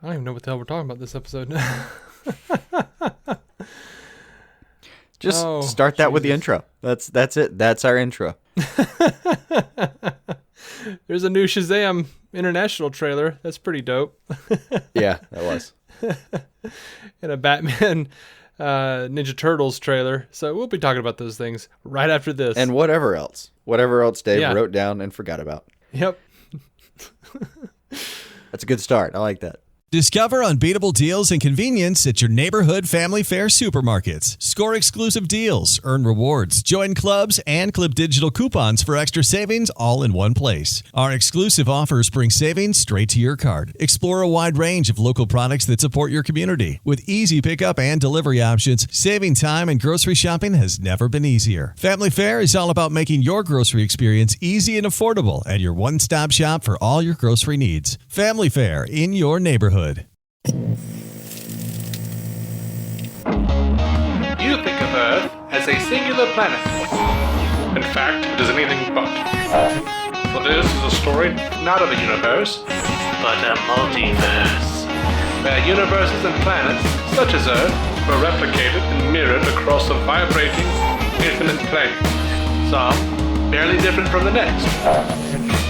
I don't even know what the hell we're talking about this episode. Just start that with the intro. That's it. That's our intro. There's a new Shazam international trailer. That's pretty dope. Yeah, that was. And a Batman Ninja Turtles trailer. So we'll be talking about those things right after this. And whatever else. Whatever else Dave wrote down and forgot about. Yep. That's a good start. I like that. Discover unbeatable deals and convenience at your neighborhood family fare supermarkets. Score exclusive deals, earn rewards, join clubs, and clip digital coupons for extra savings all in one place. Our exclusive offers bring savings straight to your card. Explore a wide range of local products that support your community. With easy pickup and delivery options, saving time and grocery shopping has never been easier. Family Fare is all about making your grocery experience easy and affordable at your one-stop shop for all your grocery needs. Family Fare in your neighborhood. You think of Earth as a singular planet. In fact, it is anything but. For this is a story not of a universe, but a multiverse, where universes and planets, such as Earth, were replicated and mirrored across a vibrating, infinite plane. Some barely different from the next.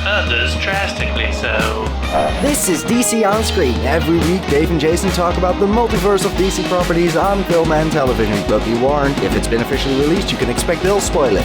Others drastically so. This is DC On Screen. Every week, Dave and Jason talk about the multiverse of DC properties on film and television. But be warned, if it's been officially released, you can expect they'll spoil it.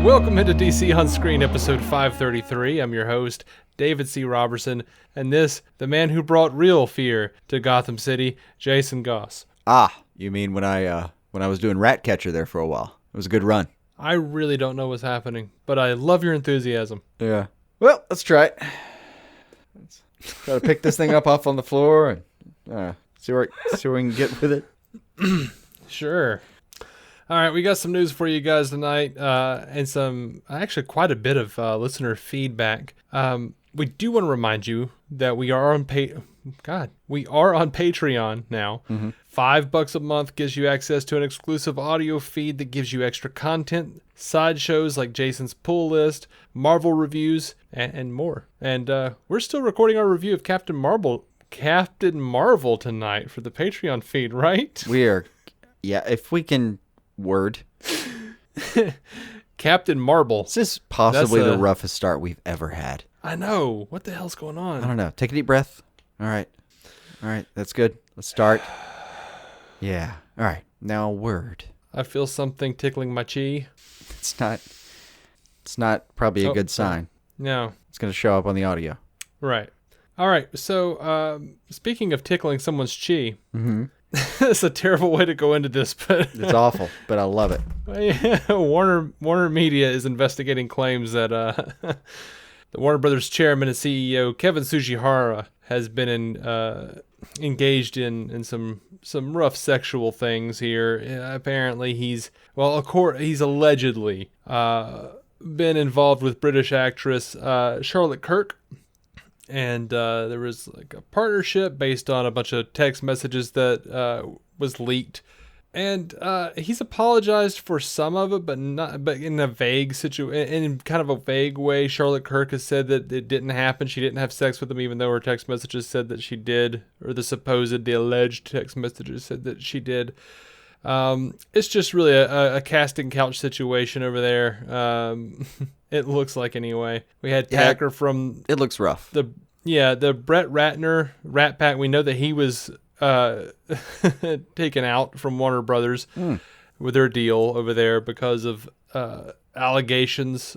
Welcome into DC On Screen, episode 533. I'm your host, David C. Robertson, and this, the man who brought real fear to Gotham City, Jason Goss. Ah, you mean when I was doing Ratcatcher there for a while. It was a good run. I really don't know what's happening, but I love your enthusiasm. Yeah. Well, let's try it. Let's try to pick this thing up off on the floor and see where we can get with it. Sure. All right, we got some news for you guys tonight, and actually quite a bit of listener feedback. We do want to remind you that we are on Patreon now. Mm-hmm. $5 a month gives you access to an exclusive audio feed that gives you extra content, side shows like Jason's pull list, Marvel reviews, and more. And we're still recording our review of Captain Marvel tonight for the Patreon feed, right? We are, yeah. If we can word. Captain Marvel. This is possibly the roughest start we've ever had. I know. What the hell's going on? I don't know. Take a deep breath. All right. That's good. Let's start. Yeah. All right. Now word. I feel something tickling my chi. It's not probably a good sign. No. It's going to show up on the audio. Right. All right. So, speaking of tickling someone's chi, that's a terrible way to go into this, but it's awful, but I love it. Warner Media is investigating claims that the Warner Brothers chairman and CEO Kevin Tsujihara has been engaged in some rough sexual things here. Apparently, he's allegedly been involved with British actress Charlotte Kirk, and there was like a partnership based on a bunch of text messages that was leaked. And he's apologized for some of it, but in a vague in kind of a vague way. Charlotte Kirk has said that it didn't happen. She didn't have sex with him, even though her text messages said that she did, or the alleged text messages said that she did. It's just really a casting couch situation over there. It looks like, anyway. We had Packer from... It looks rough. The Brett Ratner, Rat Pack. We know that he was taken out from Warner Brothers with their deal over there because of allegations.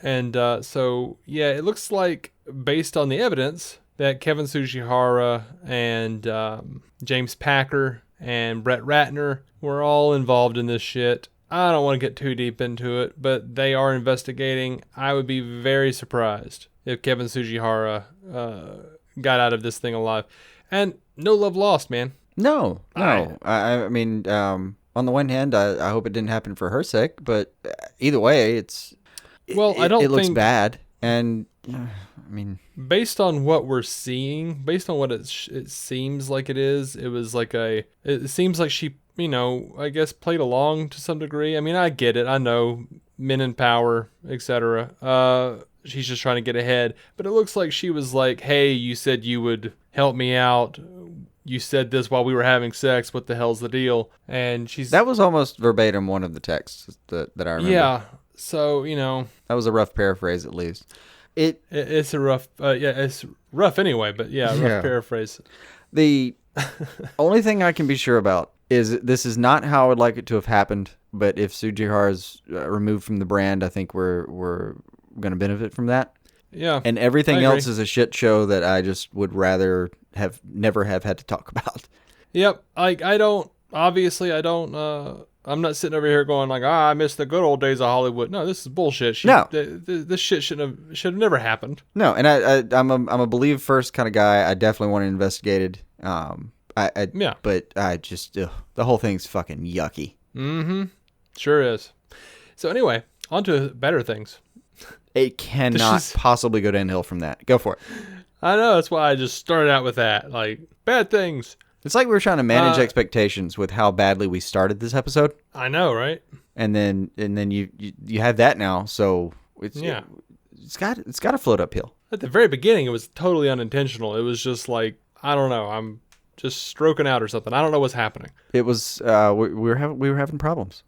And so, yeah, it looks like, based on the evidence, that Kevin Tsujihara and James Packer and Brett Ratner were all involved in this shit. I don't want to get too deep into it, but they are investigating. I would be very surprised if Kevin Tsujihara got out of this thing alive. And no love lost, man. No. I mean, on the one hand, I hope it didn't happen for her sake, but either way, it looks bad. And I mean, based on what we're seeing, based on what it seems like it seems like she, I guess played along to some degree. I mean, I get it. I know men in power, etc. she's just trying to get ahead. But it looks like she was like, hey, you said you would help me out. You said this while we were having sex. What the hell's the deal? And that was almost verbatim one of the texts that I remember. Yeah. So, you know. That was a rough paraphrase, at least. It's a rough, it's rough anyway, but rough paraphrase. The only thing I can be sure about is this is not how I would like it to have happened, but if Tsujihara's removed from the brand, I think we're going to benefit from that. Yeah. And everything else is a shit show that I just would rather never have had to talk about. Yep. I'm not sitting over here going like, I miss the good old days of Hollywood. No, this is bullshit. This shit should have never happened. No, and I'm a believe first kind of guy. I definitely want it investigated. But I just the whole thing's fucking yucky. Mm-hmm. Sure is. So anyway, on to better things. It cannot possibly go downhill from that. Go for it. I know, that's why I just started out with that. Like, bad things. It's like we were trying to manage expectations with how badly we started this episode. I know, right? And then you have that now, so it's got to float uphill. At the very beginning, it was totally unintentional. It was just like, I don't know, I'm just stroking out or something. I don't know what's happening. It was we were having problems.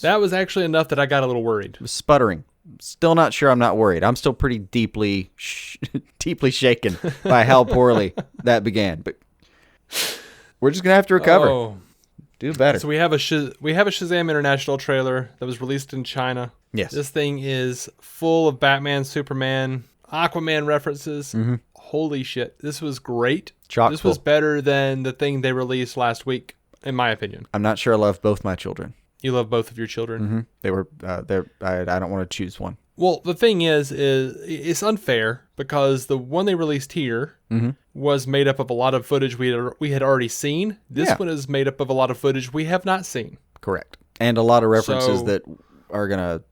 That was actually enough that I got a little worried. It was sputtering. Still not sure I'm not worried. I'm still pretty deeply shaken by how poorly that began. But we're just gonna have to recover. Oh. Do better. So we have a Shazam International trailer that was released in China. Yes. This thing is full of Batman, Superman, Aquaman references. Mm-hmm. Holy shit. This was great. This was better than the thing they released last week, in my opinion. I'm not sure I love both my children. You love both of your children? Mm-hmm. They were, I don't want to choose one. Well, the thing is it's unfair because the one they released here was made up of a lot of footage we had already seen. This one is made up of a lot of footage we have not seen. Correct. And a lot of references that are going to,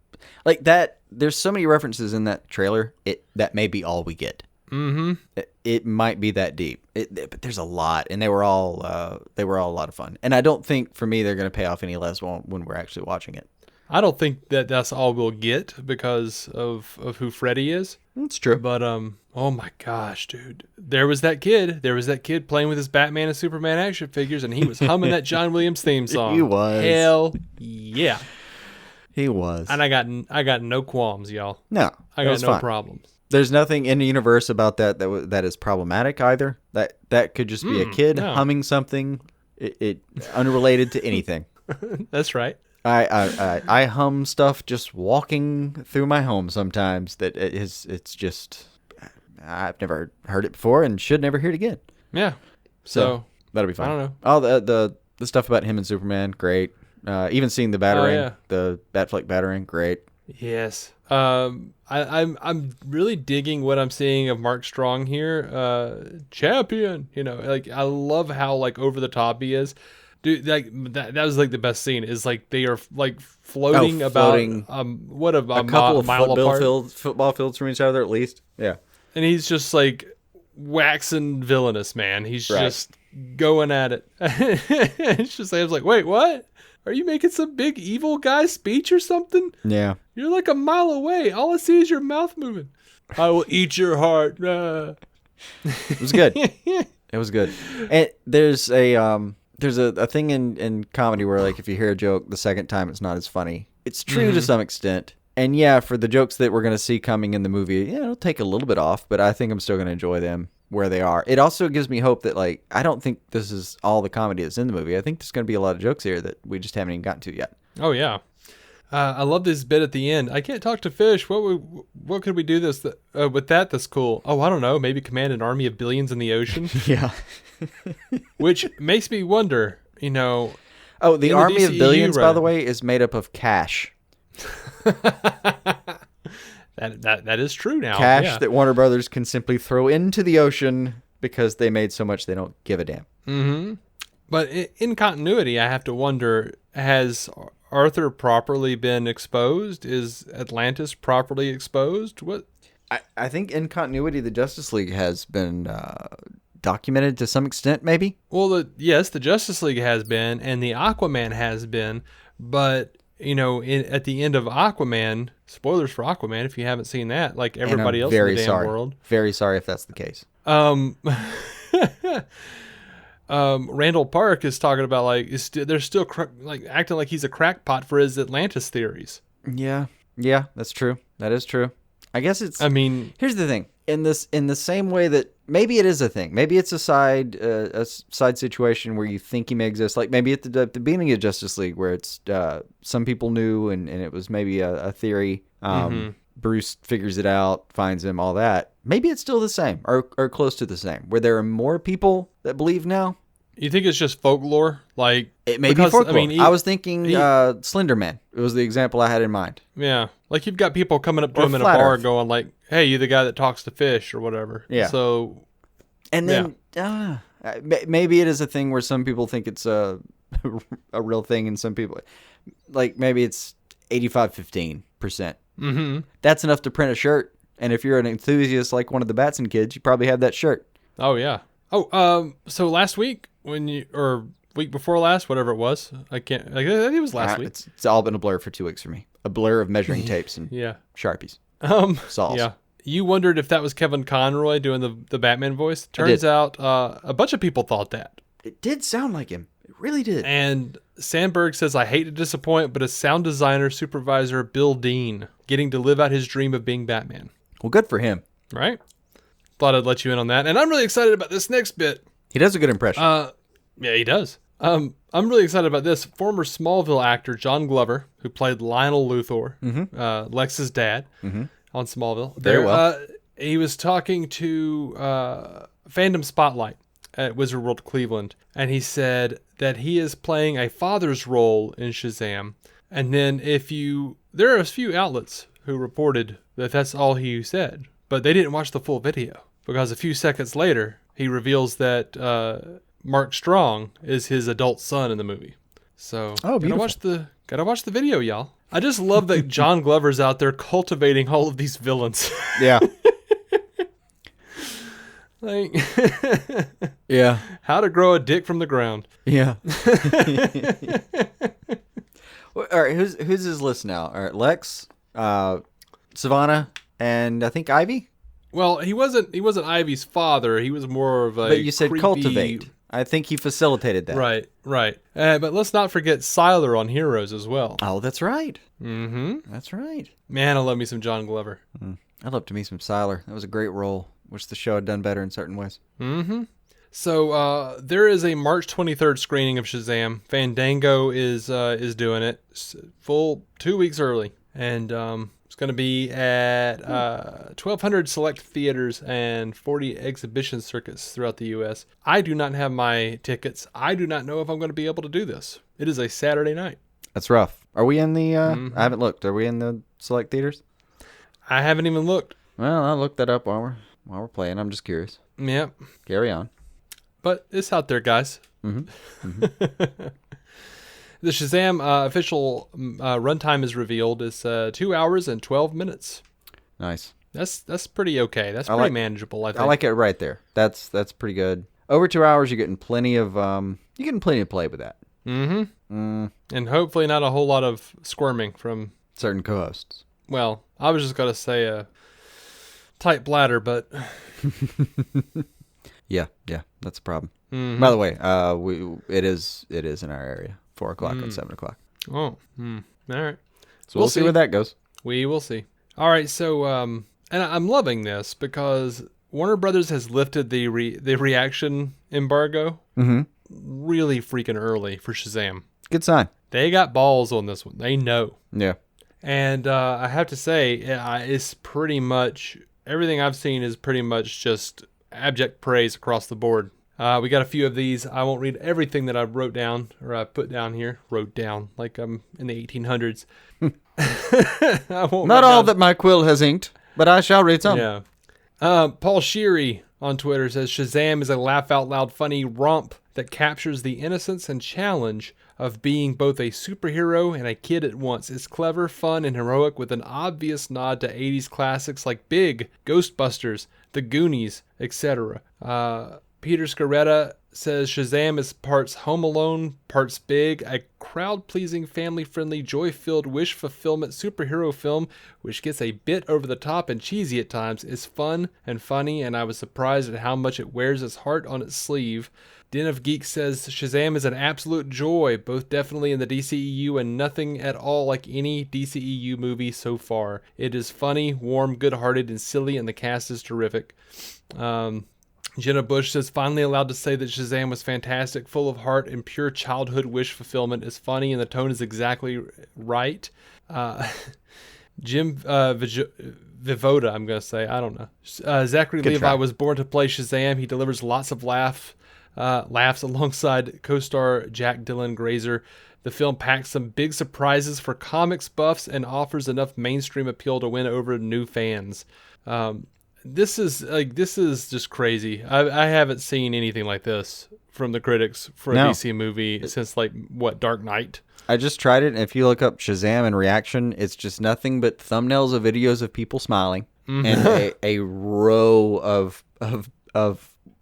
like that, there's so many references in that trailer, that may be all we get. Mm-hmm. It might be that deep. But there's a lot, and they were all a lot of fun. And I don't think, for me, they're going to pay off any less when we're actually watching it. I don't think that's all we'll get because of who Freddy is. That's true. But oh my gosh, dude, there was that kid playing with his Batman and Superman action figures, and he was humming that John Williams theme song. He was. Hell yeah. He was. And I got no qualms, y'all. No, I got no problems. There's nothing in the universe about that is problematic either. That could just be a kid humming something, it unrelated to anything. That's right. I hum stuff just walking through my home sometimes. It's just I've never heard it before and should never hear it again. Yeah. So that'll be fun. I don't know. Oh, the stuff about him and Superman, great. Even seeing the battering, the Batfleck battering, great. Yes. I'm really digging what I'm seeing of Mark Strong here. Champion, like I love how like over the top he is. Dude, like that was like the best scene is like they are like floating about a couple of football fields from each other at least. Yeah. And he's just like waxing villainous, man. He's just going at it. It's just I was like, wait, what? Are you making some big evil guy speech or something? Yeah. You're like a mile away. All I see is your mouth moving. I will eat your heart. It was good. It was good. And there's a thing in comedy where like if you hear a joke the second time it's not as funny. It's true to some extent. And yeah, for the jokes that we're going to see coming in the movie, it'll take a little bit off, but I think I'm still going to enjoy them where they are. It also gives me hope that like I don't think this is all the comedy that's in the movie. I think there's going to be a lot of jokes here that we just haven't even gotten to yet. Oh yeah. I love this bit at the end. I can't talk to fish. What could we do with that? That's cool. Oh, I don't know. Maybe command an army of billions in the ocean. Yeah. Which makes me wonder, Oh, the army of billions, by the way, is made up of cash. That is true now. Cash that Warner Brothers can simply throw into the ocean because they made so much they don't give a damn. Mm-hmm. But in continuity, I have to wonder, has Arthur properly been exposed? Is Atlantis properly exposed? What? I think in continuity, the Justice League has been documented to some extent, maybe? Well, yes, the Justice League has been, and the Aquaman has been, but at the end of Aquaman, spoilers for Aquaman if you haven't seen that, like everybody else in the damn world. Very sorry if that's the case. Randall Park is talking about they're still acting like he's a crackpot for his Atlantis theories. Yeah, that's true. That is true. I guess it's. I mean, here's the thing. In the same way that maybe it is a thing. Maybe it's a side situation where you think he may exist. Like maybe at the beginning of Justice League, where it's some people knew and it was maybe a theory. Bruce figures it out, finds him, all that. Maybe it's still the same or close to the same, where there are more people that believe now. You think it's just folklore? Like it may be folklore. I mean, I was thinking Slender Man. It was the example I had in mind. Yeah, like you've got people coming up to him in a bar going like, "Hey, you the guy that talks to fish or whatever." Yeah. So, and then maybe it is a thing where some people think it's a real thing, and some people like maybe it's 85-15%. Mm-hmm. That's enough to print a shirt. And if you're an enthusiast like one of the Batson kids, you probably have that shirt. Oh yeah. Oh, so last week or week before last, whatever it was, I think it was last week. It's all been a blur for 2 weeks for me. A blur of measuring tapes and Sharpies. Saws. Yeah. You wondered if that was Kevin Conroy doing the Batman voice. Turns out a bunch of people thought that. It did sound like him. It really did. And Sandberg says, I hate to disappoint, but a sound designer supervisor, Bill Dean, getting to live out his dream of being Batman. Well, good for him. Right? Thought I'd let you in on that. And I'm really excited about this next bit. He does a good impression. Yeah, he does. I'm really excited about this. Former Smallville actor John Glover, who played Lionel Luthor, Lex's dad, on Smallville. Very well. He was talking to Fandom Spotlight at Wizard World Cleveland, and he said that he is playing a father's role in Shazam. And then there are a few outlets who reported that that's all he said, but they didn't watch the full video, because a few seconds later, he reveals that Mark Strong is his adult son in the movie. So gotta watch the video, y'all. I just love that John Glover's out there cultivating all of these villains. Yeah. Like, yeah. How to grow a dick from the ground. Yeah. All right, who's his list now? All right, Lex, Savannah, and I think Ivy. Well, he wasn't Ivy's father. He was more of a. But you said creepy... cultivate. I think he facilitated that. Right. But let's not forget Siler on Heroes as well. Oh, that's right. Mm-hmm. That's right. Man, I love me some John Glover. I'd love to meet some Siler. That was a great role. Wish the show had done better in certain ways. Mm-hmm. So there is a March 23rd screening of Shazam. Fandango is doing it full 2 weeks early, and it's going to be at 1,200 select theaters and 40 exhibition circuits throughout the U.S. I do not have my tickets. I do not know if I'm going to be able to do this. It is a Saturday night. That's rough. Are we in the? I haven't looked. Are we in the select theaters? I haven't even looked. Well, I'll look that up while we're playing. I'm just curious. Yep. Carry on. But it's out there, guys. Mm-hmm. The Shazam official runtime is revealed. It's 2 hours and 12 minutes. Nice. That's pretty okay. That's pretty manageable, I think. I like it right there. That's pretty good. Over 2 hours, you're getting plenty of play with that. Mm-hmm. And hopefully not a whole lot of squirming from certain co-hosts. Well, I was just gonna say a tight bladder, but yeah, that's a problem. Mm-hmm. By the way, it is in our area, 4 o'clock and 7 o'clock. Oh, all right. So we'll see where that goes. We will see. All right, so and I'm loving this because Warner Brothers has lifted the reaction embargo really freaking early for Shazam. Good sign. They got balls on this one. They know. Yeah. And I have to say, it's pretty much everything I've seen is pretty much just abject praise across the board. We got a few of these. I won't read everything that I wrote down or I put down here. Wrote down like I'm in the 1800s. Not all that my quill has inked, but I shall read some. Yeah. Paul Sheary on Twitter says Shazam is a laugh out loud funny romp that captures the innocence and challenge of being both a superhero and a kid at once. It's clever, fun, and heroic with an obvious nod to 80s classics like Big, Ghostbusters, The Goonies, etc. Peter Scaretta says Shazam is parts Home Alone, parts Big, a crowd-pleasing, family-friendly, joy-filled, wish-fulfillment superhero film, which gets a bit over the top and cheesy at times, is fun and funny, and I was surprised at how much it wears its heart on its sleeve. Den of Geek says Shazam is an absolute joy, both definitely in the DCEU and nothing at all like any DCEU movie so far. It is funny, warm, good-hearted, and silly, and the cast is terrific. Jenna Bush says, finally allowed to say that Shazam was fantastic, full of heart and pure childhood wish fulfillment, is funny, and the tone is exactly right. Jim Vivoda, I'm going to say, I don't know. Zachary Good Levi try. was born to play Shazam. He delivers lots of laughs alongside co-star Jack Dylan Grazer. The film packs some big surprises for comics buffs and offers enough mainstream appeal to win over new fans. This is just crazy. I haven't seen anything like this from the critics for a No. DC movie since Dark Knight. I just tried it, and if you look up Shazam and reaction, it's just nothing but thumbnails of videos of people smiling and a row of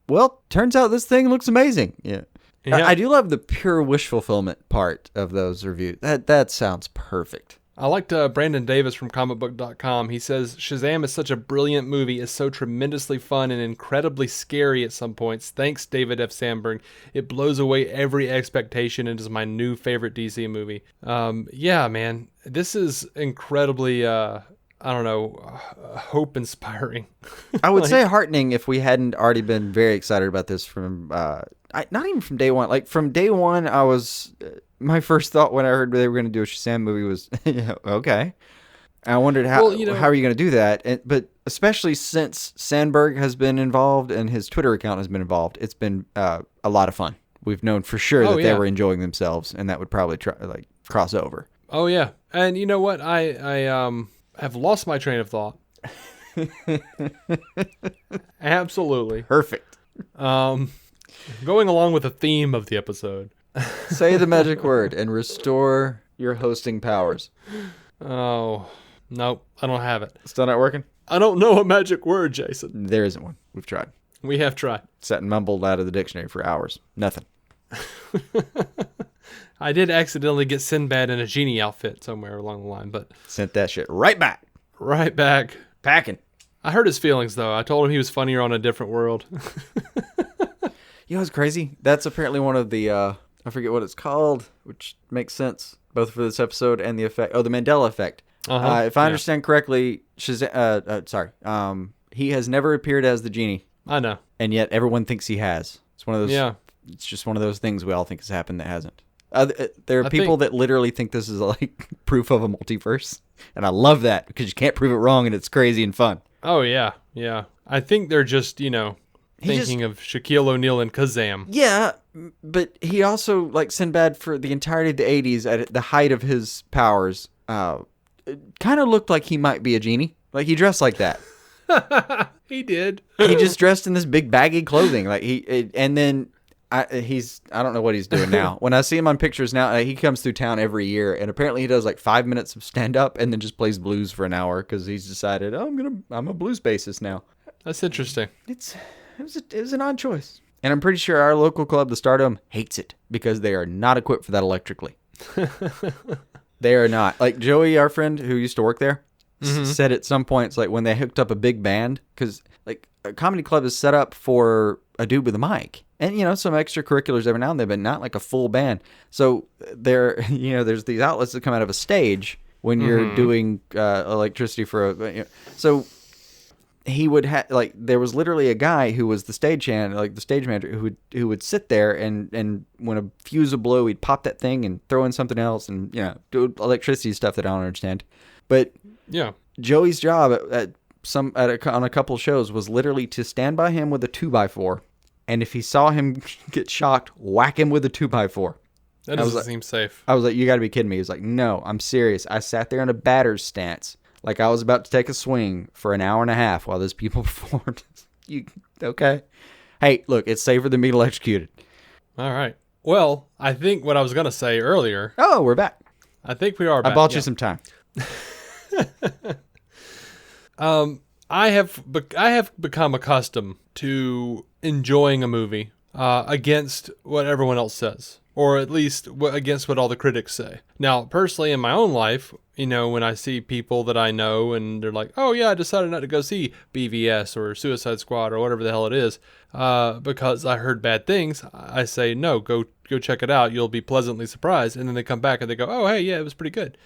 well, turns out this thing looks amazing. Yeah. Yeah. I do love the pure wish fulfillment part of those reviews. That sounds perfect. I liked Brandon Davis from comicbook.com. He says, Shazam is such a brilliant movie. It's so tremendously fun and incredibly scary at some points. Thanks, David F. Sandberg. It blows away every expectation and is my new favorite DC movie. Yeah, man. This is incredibly, hope-inspiring. I would say heartening if we hadn't already been very excited about this from, not even from day one. Like, from day one, I was... my first thought when I heard they were going to do a Shazam movie was, okay. And I wondered how are you going to do that? But especially since Sandberg has been involved and his Twitter account has been involved, it's been a lot of fun. We've known for sure that they were enjoying themselves, and that would probably cross over. Oh yeah, and you know what? I have lost my train of thought. Absolutely Perfect. Going along with the theme of the episode. Say the magic word and restore your hosting powers. Oh, nope, I don't have it. Still not working? I don't know a magic word, Jason. There isn't one. We've tried. We have tried. Sat and mumbled out of the dictionary for hours. Nothing. I did accidentally get Sinbad in a genie outfit somewhere along the line, but... Sent that shit right back. Right back. Packing. I hurt his feelings, though. I told him he was funnier on a different world. You know what's crazy? That's apparently one of the, I forget what it's called, which makes sense, both for this episode and the effect. Oh, the Mandela effect. If I understand correctly, he has never appeared as the genie. I know. And yet everyone thinks he has. It's one of those. Yeah. It's just one of those things we all think has happened that hasn't. There are people that literally think this is like proof of a multiverse, and I love that because you can't prove it wrong, and it's crazy and fun. Oh yeah, yeah. I think they're just thinking of Shaquille O'Neal and Kazam. Yeah, but he also, like Sinbad for the entirety of the 80s, at the height of his powers, kind of looked like he might be a genie. Like, he dressed like that. He did. He just dressed in this big baggy clothing. Like, and then I don't know what he's doing now. When I see him on pictures now, he comes through town every year, and apparently he does like 5 minutes of stand-up and then just plays blues for an hour because he's decided, I'm a blues bassist now. That's interesting. It was an odd choice. And I'm pretty sure our local club, the Stardom, hates it because they are not equipped for that electrically. They are not. Like Joey, our friend who used to work there, said at some points, like when they hooked up a big band, because like a comedy club is set up for a dude with a mic. And, some extracurriculars every now and then, but not like a full band. So there's these outlets that come out of a stage when you're doing electricity for so he would have there was literally a guy who was the stagehand, like the stage manager, who would sit there and when a fuse would blow, he'd pop that thing and throw in something else and do electricity stuff that I don't understand. But yeah, Joey's job on a couple of shows was literally to stand by him with a 2x4, and if he saw him get shocked, whack him with a 2x4. That doesn't seem safe. I was like, you got to be kidding me. He was like, no, I'm serious. I sat there in a batter's stance. Like I was about to take a swing for an hour and a half while those people performed. Okay? Hey, look, it's safer than being electrocuted. All right. Well, I think what I was going to say earlier. Oh, we're back. I think we are back. I bought you some time. I have become accustomed to enjoying a movie against what everyone else says, or at least against what all the critics say. Now, personally, in my own life, when I see people that I know and they're like, "Oh yeah, I decided not to go see BVS or Suicide Squad or whatever the hell it is, because I heard bad things," I say, "No, go check it out. You'll be pleasantly surprised." And then they come back and they go, "Oh hey, yeah, it was pretty good."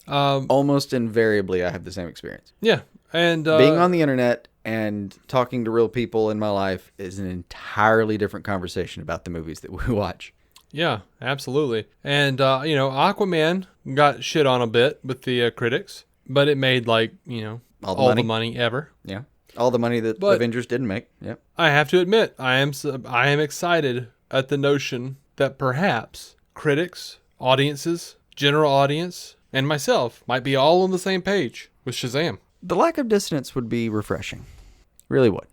Almost invariably, I have the same experience. Yeah, and being on the internet and talking to real people in my life is an entirely different conversation about the movies that we watch. Yeah, absolutely. And, Aquaman got shit on a bit with the critics, but it made all the money ever. Yeah. All the money that Avengers didn't make. Yep. I have to admit, I am excited at the notion that perhaps critics, audiences, general audience, and myself might be all on the same page with Shazam. The lack of dissonance would be refreshing. Really would.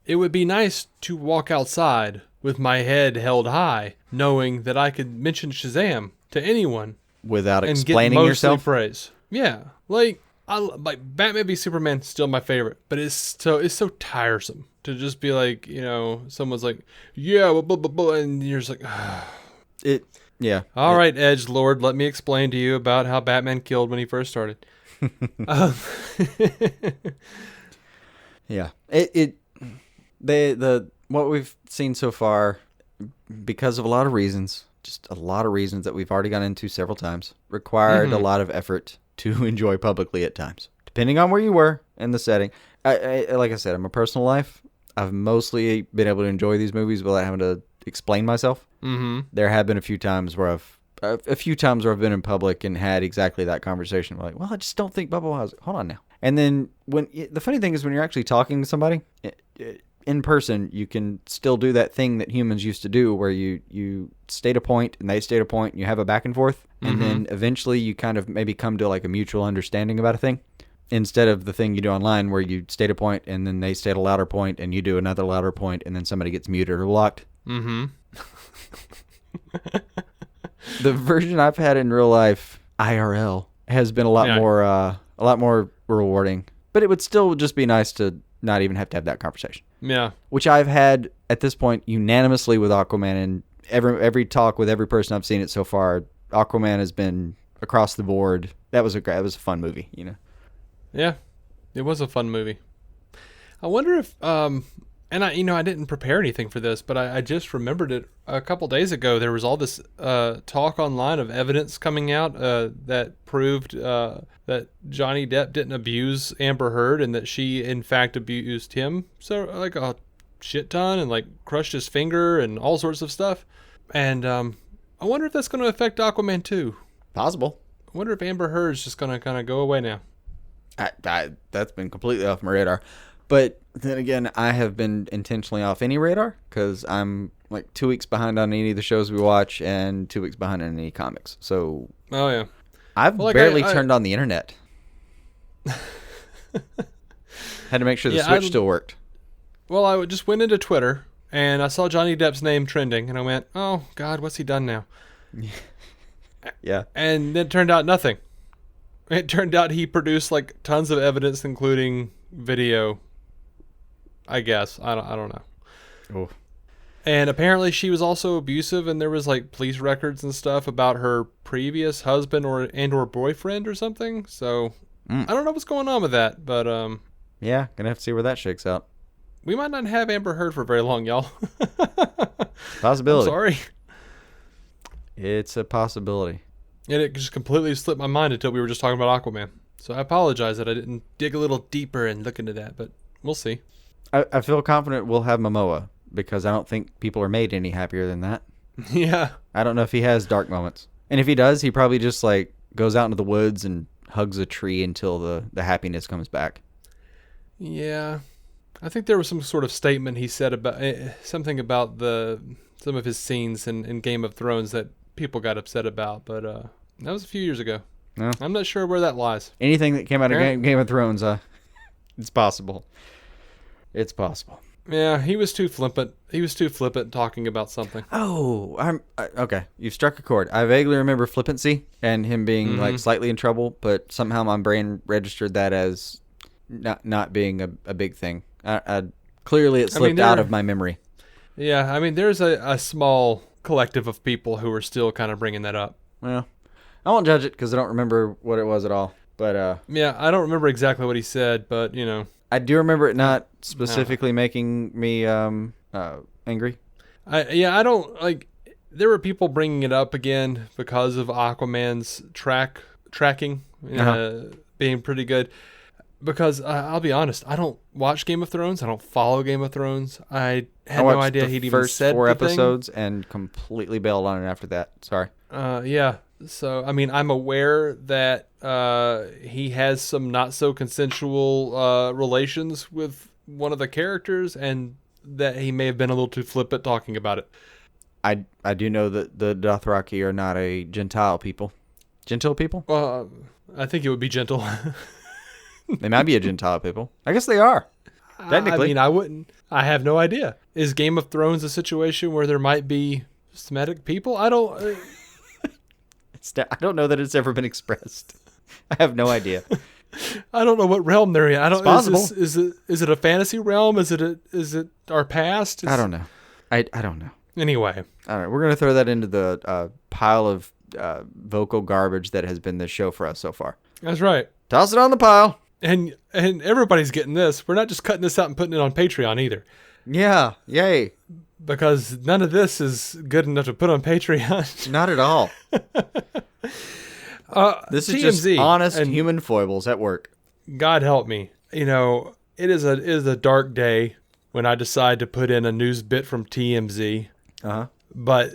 It would be nice to walk outside with my head held high, knowing that I could mention Shazam to anyone without and explaining get yourself. Praise. Yeah, like Batman v Superman, still my favorite, but it's so tiresome to just be like, someone's like, yeah, blah, blah, blah, blah, and you're just like, Yeah. All right, edgelord, let me explain to you about how Batman killed when he first started. Yeah. What we've seen so far, because of a lot of reasons, just a lot of reasons that we've already gone into several times, required a lot of effort to enjoy publicly at times, depending on where you were in the setting. Like I said, in my personal life, I've mostly been able to enjoy these movies without having to explain myself. Mm-hmm. There have been a few times where I've been in public and had exactly that conversation. Like, well, I just don't think Bubba has it. Hold on now. And then the funny thing is when you're actually talking to somebody in person, you can still do that thing that humans used to do where you state a point and they state a point and you have a back and forth. And then eventually you kind of maybe come to like a mutual understanding about a thing, instead of the thing you do online where you state a point and then they state a louder point and you do another louder point and then somebody gets muted or blocked. Mm-hmm. The version I've had in real life, IRL, has been a lot more rewarding. But it would still just be nice to not even have to have that conversation. Yeah. Which I've had at this point unanimously with Aquaman, and every talk with every person I've seen it so far, Aquaman has been across the board. That was a fun movie, Yeah, it was a fun movie. I wonder if and I didn't prepare anything for this, but I just remembered it a couple days ago. There was all this talk online of evidence coming out that proved that Johnny Depp didn't abuse Amber Heard and that she, in fact, abused him. So, like a shit ton and, like, crushed his finger and all sorts of stuff. And I wonder if that's going to affect Aquaman too. Possible. I wonder if Amber Heard's just going to kind of go away now. That's been completely off my radar. But then again, I have been intentionally off any radar because I'm like 2 weeks behind on any of the shows we watch and 2 weeks behind on any comics. So, oh yeah, I've barely turned on the internet. Had to make sure the Switch still worked. Well, I just went into Twitter and I saw Johnny Depp's name trending, and I went, "Oh God, what's he done now?" Yeah, and then it turned out nothing. It turned out he produced like tons of evidence, including video. I guess I don't know. Oh. And apparently she was also abusive, and there was like police records and stuff about her previous husband or boyfriend or something. So I don't know what's going on with that, but yeah, gonna have to see where that shakes out. We might not have Amber Heard for very long, y'all. Possibility. I'm sorry. It's a possibility. And it just completely slipped my mind until we were just talking about Aquaman. So I apologize that I didn't dig a little deeper and look into that, but we'll see. I feel confident we'll have Momoa because I don't think people are made any happier than that. Yeah. I don't know if he has dark moments. And if he does, he probably just like goes out into the woods and hugs a tree until the happiness comes back. Yeah. I think there was some sort of statement he said about something about some of his scenes in Game of Thrones that people got upset about, but that was a few years ago. No. I'm not sure where that lies. Anything that came out of Game of Thrones, it's possible. It's possible. Yeah, he was too flippant. He was too flippant talking about something. Oh, okay. You've struck a chord. I vaguely remember flippancy and him being like slightly in trouble, but somehow my brain registered that as not being a big thing. Clearly, it slipped out of my memory. Yeah, I mean, there's a small collective of people who are still kind of bringing that up. Well, I won't judge it because I don't remember what it was at all. But yeah, I don't remember exactly what he said, but you know, I do remember it not specifically making me angry. I don't like. There were people bringing it up again because of Aquaman's tracking being pretty good. Because I'll be honest, I don't watch Game of Thrones. I don't follow Game of Thrones. I had no idea he'd even said the four thing. episodes and completely bailed on it after that. Sorry. Yeah. So I mean, I'm aware that he has some not so consensual relations with one of the characters, and that he may have been a little too flippant talking about it. I do know that the Dothraki are not a Gentile people. Gentle people? Well, I think it would be gentle. They might be a Gentile people. I guess they are. Technically. I mean, I wouldn't. I have no idea. Is Game of Thrones a situation where there might be Semitic people? I don't know that it's ever been expressed. I have no idea. I don't know what realm they're in. I don't. It's possible. Is it a fantasy realm? Is it our past? I don't know. I don't know. Anyway, all right, we're gonna throw that into the pile of vocal garbage that has been this show for us so far. That's right. Toss it on the pile. And everybody's getting this. We're not just cutting this out and putting it on Patreon either. Yeah. Yay. Because none of this is good enough to put on Patreon. Not at all. This is TMZ, just honest human foibles at work. God help me. You know, it is a dark day when I decide to put in a news bit from TMZ. Uh-huh. But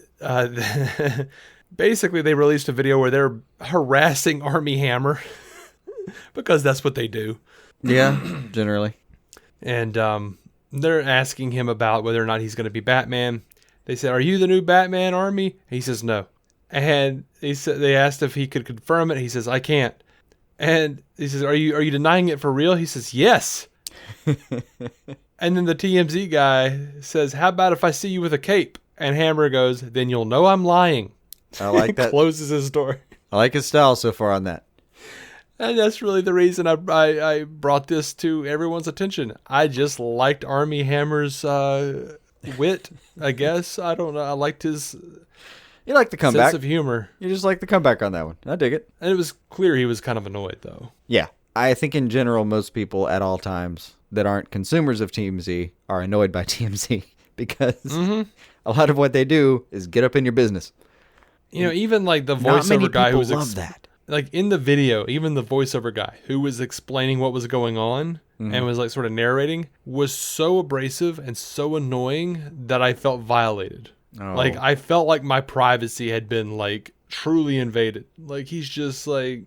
basically they released a video where they're harassing Armie Hammer. Because that's what they do. Yeah, generally. And they're asking him about whether or not he's going to be Batman. They said, "Are you the new Batman, Armie?" He says, "No." And they asked if he could confirm it. He says, "I can't." And he says, "Are you denying it for real?" He says, "Yes." And then the TMZ guy says, "How about if I see you with a cape?" And Hammer goes, "Then you'll know I'm lying." I like that. Closes his door. I like his style so far on that. And that's really the reason I brought this to everyone's attention. I just liked Armie Hammer's wit, I guess. I don't know. I liked his You like the comeback. sense of humor. You just like the comeback on that one. I dig it. And it was clear he was kind of annoyed, though. Yeah. I think in general, most people at all times that aren't consumers of TMZ are annoyed by TMZ because a lot of what they do is get up in your business. You know, even like the voiceover guy who was love that. Like in the video, even the voiceover guy who was explaining what was going on and was like sort of narrating was so abrasive and so annoying that I felt violated. Oh. Like I felt like my privacy had been like truly invaded. Like he's just like,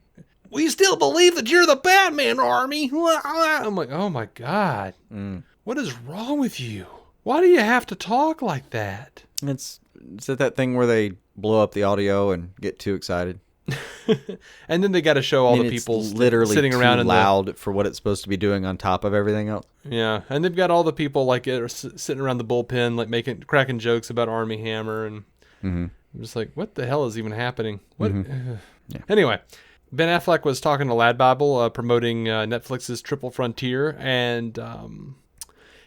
"We still believe that you're the Batman, Armie." I'm like, oh my God. What is wrong with you? Why do you have to talk like that? It's that thing where they blow up the audio and get too excited. And then they got to show all the people literally sitting around loud for what it's supposed to be doing on top of everything else. Yeah, and they've got all the people like sitting around the bullpen, like cracking jokes about Armie Hammer, and I'm just like, what the hell is even happening? What? Yeah. Anyway, Ben Affleck was talking to Lad Bible, promoting Netflix's Triple Frontier, and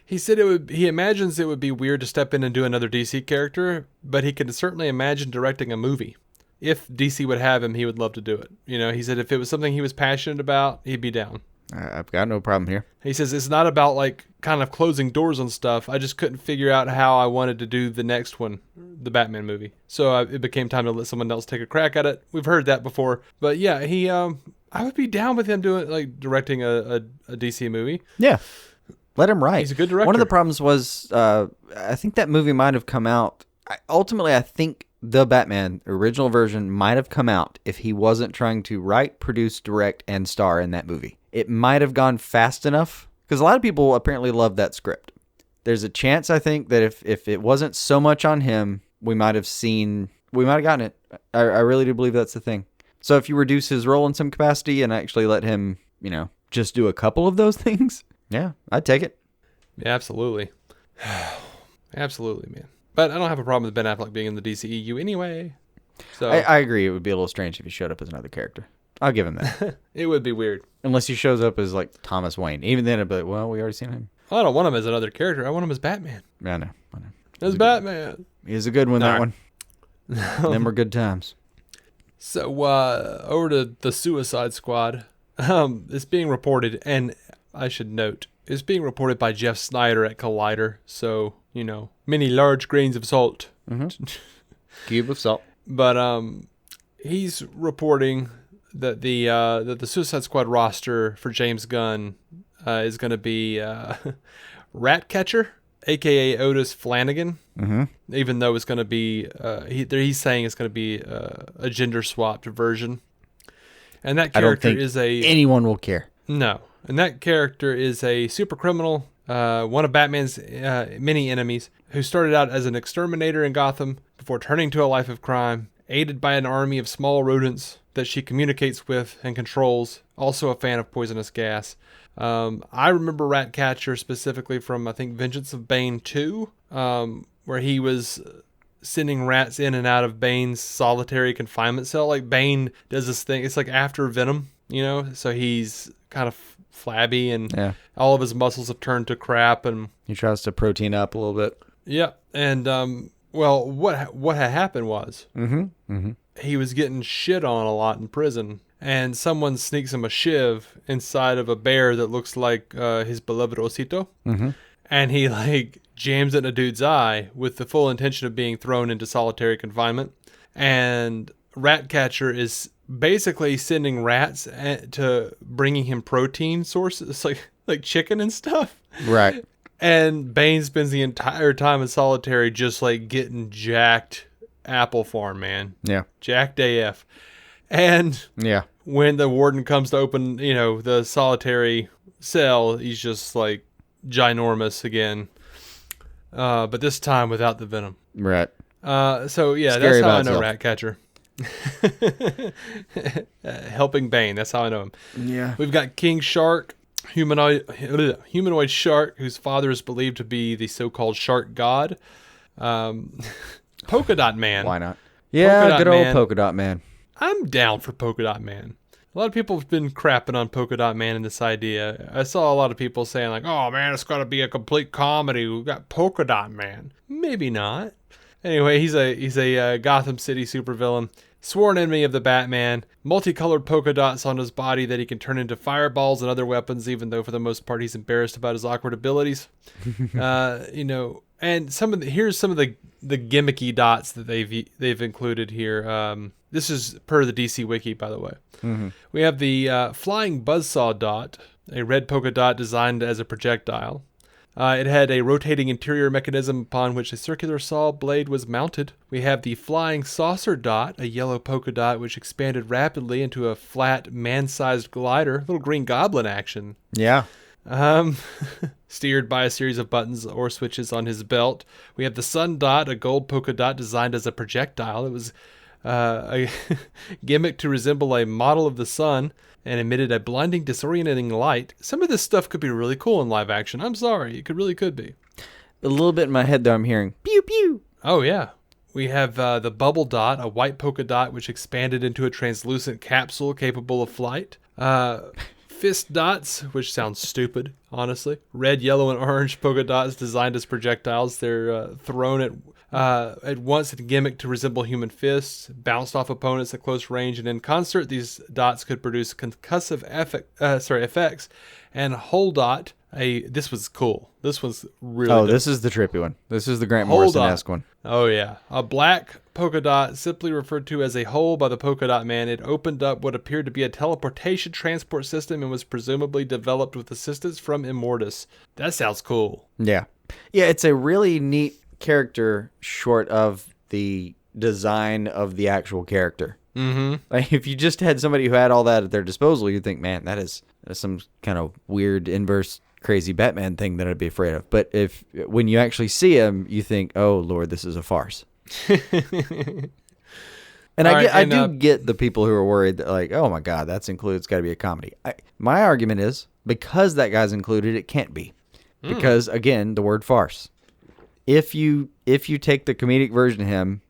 he said he imagines it would be weird to step in and do another DC character, but he could certainly imagine directing a movie. If DC would have him, he would love to do it. You know, he said if it was something he was passionate about, he'd be down. I've got no problem here. He says it's not about like kind of closing doors on stuff. I just couldn't figure out how I wanted to do the next one, the Batman movie. So it became time to let someone else take a crack at it. We've heard that before, but yeah, I would be down with him doing like directing a DC movie. Yeah, let him write. He's a good director. One of the problems was I think that movie might have come out. Ultimately, I think the Batman original version might have come out if he wasn't trying to write, produce, direct, and star in that movie. It might have gone fast enough because a lot of people apparently love that script. There's a chance, I think, that if it wasn't so much on him, we might have gotten it. I really do believe that's the thing. So if you reduce his role in some capacity and actually let him, just do a couple of those things, yeah, I'd take it. Yeah, absolutely. Absolutely, man. But I don't have a problem with Ben Affleck being in the DCEU anyway. So I agree. It would be a little strange if he showed up as another character. I'll give him that. It would be weird. Unless he shows up as like Thomas Wayne. Even then, I'd be like, well, we already seen him. I don't want him as another character. I want him as Batman. I know. As Batman. He's a good one, that All one. Them were good times. So, over to the Suicide Squad. It's being reported, and I should note, it's being reported by Jeff Snyder at Collider. So, many large grains of salt. Mm-hmm. Cube of salt. But he's reporting that the Suicide Squad roster for James Gunn is going to be Ratcatcher, a.k.a. Otis Flanagan. Mm-hmm. Even though it's going to be, he's saying it's going to be a gender-swapped version. And that character anyone will care. No. And that character is a super criminal, one of Batman's many enemies, who started out as an exterminator in Gotham before turning to a life of crime, aided by an army of small rodents that she communicates with and controls, also a fan of poisonous gas. I remember Ratcatcher specifically from, I think, Vengeance of Bane 2, where he was sending rats in and out of Bane's solitary confinement cell. Like, Bane does this thing. It's like after Venom, so he's kind of flabby and all of his muscles have turned to crap. And he tries to protein up a little bit. Yeah. And, well, what had happened was he was getting shit on a lot in prison. And someone sneaks him a shiv inside of a bear that looks like his beloved Osito. Mm-hmm. And he, jams it in a dude's eye with the full intention of being thrown into solitary confinement. And Ratcatcher is basically sending rats to bringing him protein sources, like chicken and stuff. Right. And Bane spends the entire time in solitary just, getting jacked apple farm, man. Yeah. Jacked AF. And when the warden comes to open, the solitary cell, he's just ginormous again. But this time without the venom. Right. So yeah, Scary that's how I know itself. Ratcatcher. Helping Bane, that's how I know him. Yeah. We've got King Shark, humanoid shark, whose father is believed to be the so-called shark god. Polka Dot Man. Why not? Yeah, good old Man. Polka Dot Man. I'm down for Polka Dot Man. A lot of people have been crapping on Polka Dot Man and this idea. I saw a lot of people saying oh man, it's got to be a complete comedy. We've got Polka Dot Man. Maybe not. Anyway, he's a Gotham City supervillain, sworn enemy of the Batman, multicolored polka dots on his body that he can turn into fireballs and other weapons, even though for the most part he's embarrassed about his awkward abilities. And here's some of the gimmicky dots that they've included here. This is per the DC Wiki, by the way. Mm-hmm. We have the flying buzzsaw dot, a red polka dot designed as a projectile. It had a rotating interior mechanism upon which a circular saw blade was mounted. We have the flying saucer dot, a yellow polka dot which expanded rapidly into a flat, man-sized glider. Little Green Goblin action. Yeah. Steered by a series of buttons or switches on his belt. We have the sun dot, a gold polka dot designed as a projectile. It was a gimmick to resemble a model of the sun and emitted a blinding, disorienting light. Some of this stuff could be really cool in live action. I'm sorry. It really could be. A little bit in my head, though, I'm hearing pew pew. Oh, yeah. We have the bubble dot, a white polka dot which expanded into a translucent capsule capable of flight. Fist dots, which sounds stupid, honestly. Red, yellow, and orange polka dots designed as projectiles. They're thrown at once and gimmicked to resemble human fists, bounced off opponents at close range, and in concert, these dots could produce concussive effects. And whole dot, this was cool. This was really dope. This is the trippy one. This is the Grant Morrison-esque one. Oh, yeah. A black polka dot, simply referred to as a hole by the Polka Dot Man. It opened up what appeared to be a teleportation transport system and was presumably developed with assistance from Immortus. That sounds cool. Yeah. Yeah, it's a really neat character short of the design of the actual character. Mm-hmm. Like, if you just had somebody who had all that at their disposal, you'd think, man, that is some kind of weird inverse crazy Batman thing that I'd be afraid of. But when you actually see him, you think, oh Lord, this is a farce. And I do get the people who are worried that, like, oh my God, that's included. It's got to be a comedy. My argument is, because that guy's included, it can't be. Because again, the word farce. If you take the comedic version of him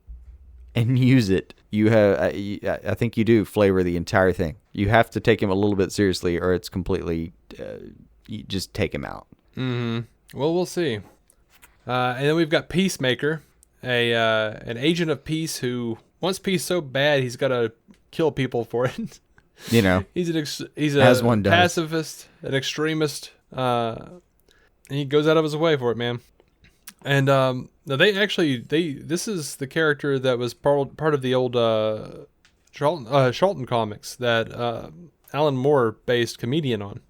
and use it you have. I think you do flavor the entire thing. You have to take him a little bit seriously, or it's completely. You just take him out. Mm-hmm. Well, we'll see. And then we've got Peacemaker, an agent of peace who wants peace so bad he's got to kill people for it. You know, he's as a one does. pacifist, an extremist, and he goes out of his way for it, man. And this is the character that was part of the old Charlton comics that Alan Moore based Comedian on.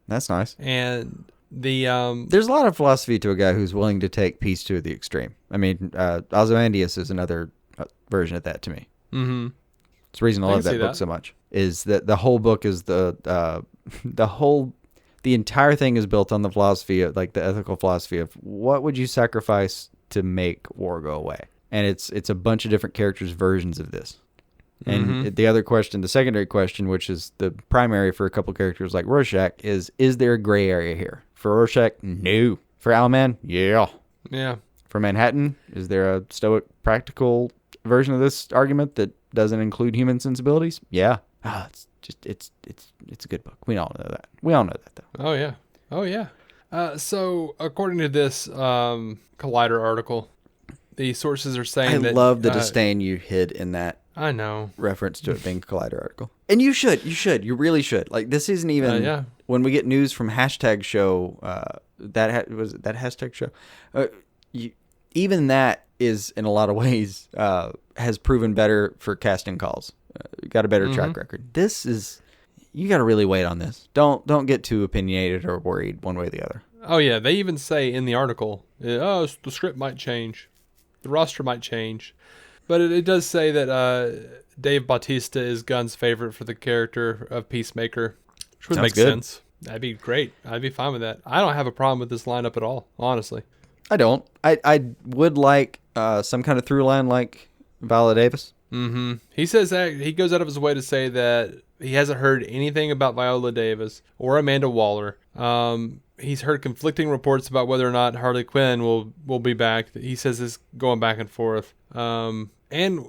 That's nice. And the there's a lot of philosophy to a guy who's willing to take peace to the extreme. I mean, Ozymandias is another version of that to me. Mm-hmm. It's the reason I love that book so much. Is that the whole book is the entire thing is built on the philosophy of, like, the ethical philosophy of what would you sacrifice to make war go away, and it's a bunch of different characters' versions of this. And the other question, the secondary question, which is the primary for a couple characters like Rorschach, is there a gray area here? For Rorschach, no. For Owlman, yeah. Yeah. For Manhattan, is there a stoic, practical version of this argument that doesn't include human sensibilities? Yeah. It's a good book. We all know that. Though. Oh yeah. So according to this Collider article, the sources are saying I love the disdain you hid in that. I know. Reference to it being a Collider article. And you really should. Like, this isn't even, when we get news from hashtag show, was it that hashtag show? Even that is, in a lot of ways, has proven better for casting calls. Got a better track record. This is, you got to really wait on this. Don't get too opinionated or worried one way or the other. Oh yeah, they even say in the article, the script might change, the roster might change. But it does say that Dave Bautista is Gunn's favorite for the character of Peacemaker, which would make sense. That'd be great. I'd be fine with that. I don't have a problem with this lineup at all, honestly. I don't. I would like some kind of through line like Viola Davis. Mm-hmm. He says that he goes out of his way to say that he hasn't heard anything about Viola Davis or Amanda Waller. He's heard conflicting reports about whether or not Harley Quinn will be back. He says it's going back and forth. And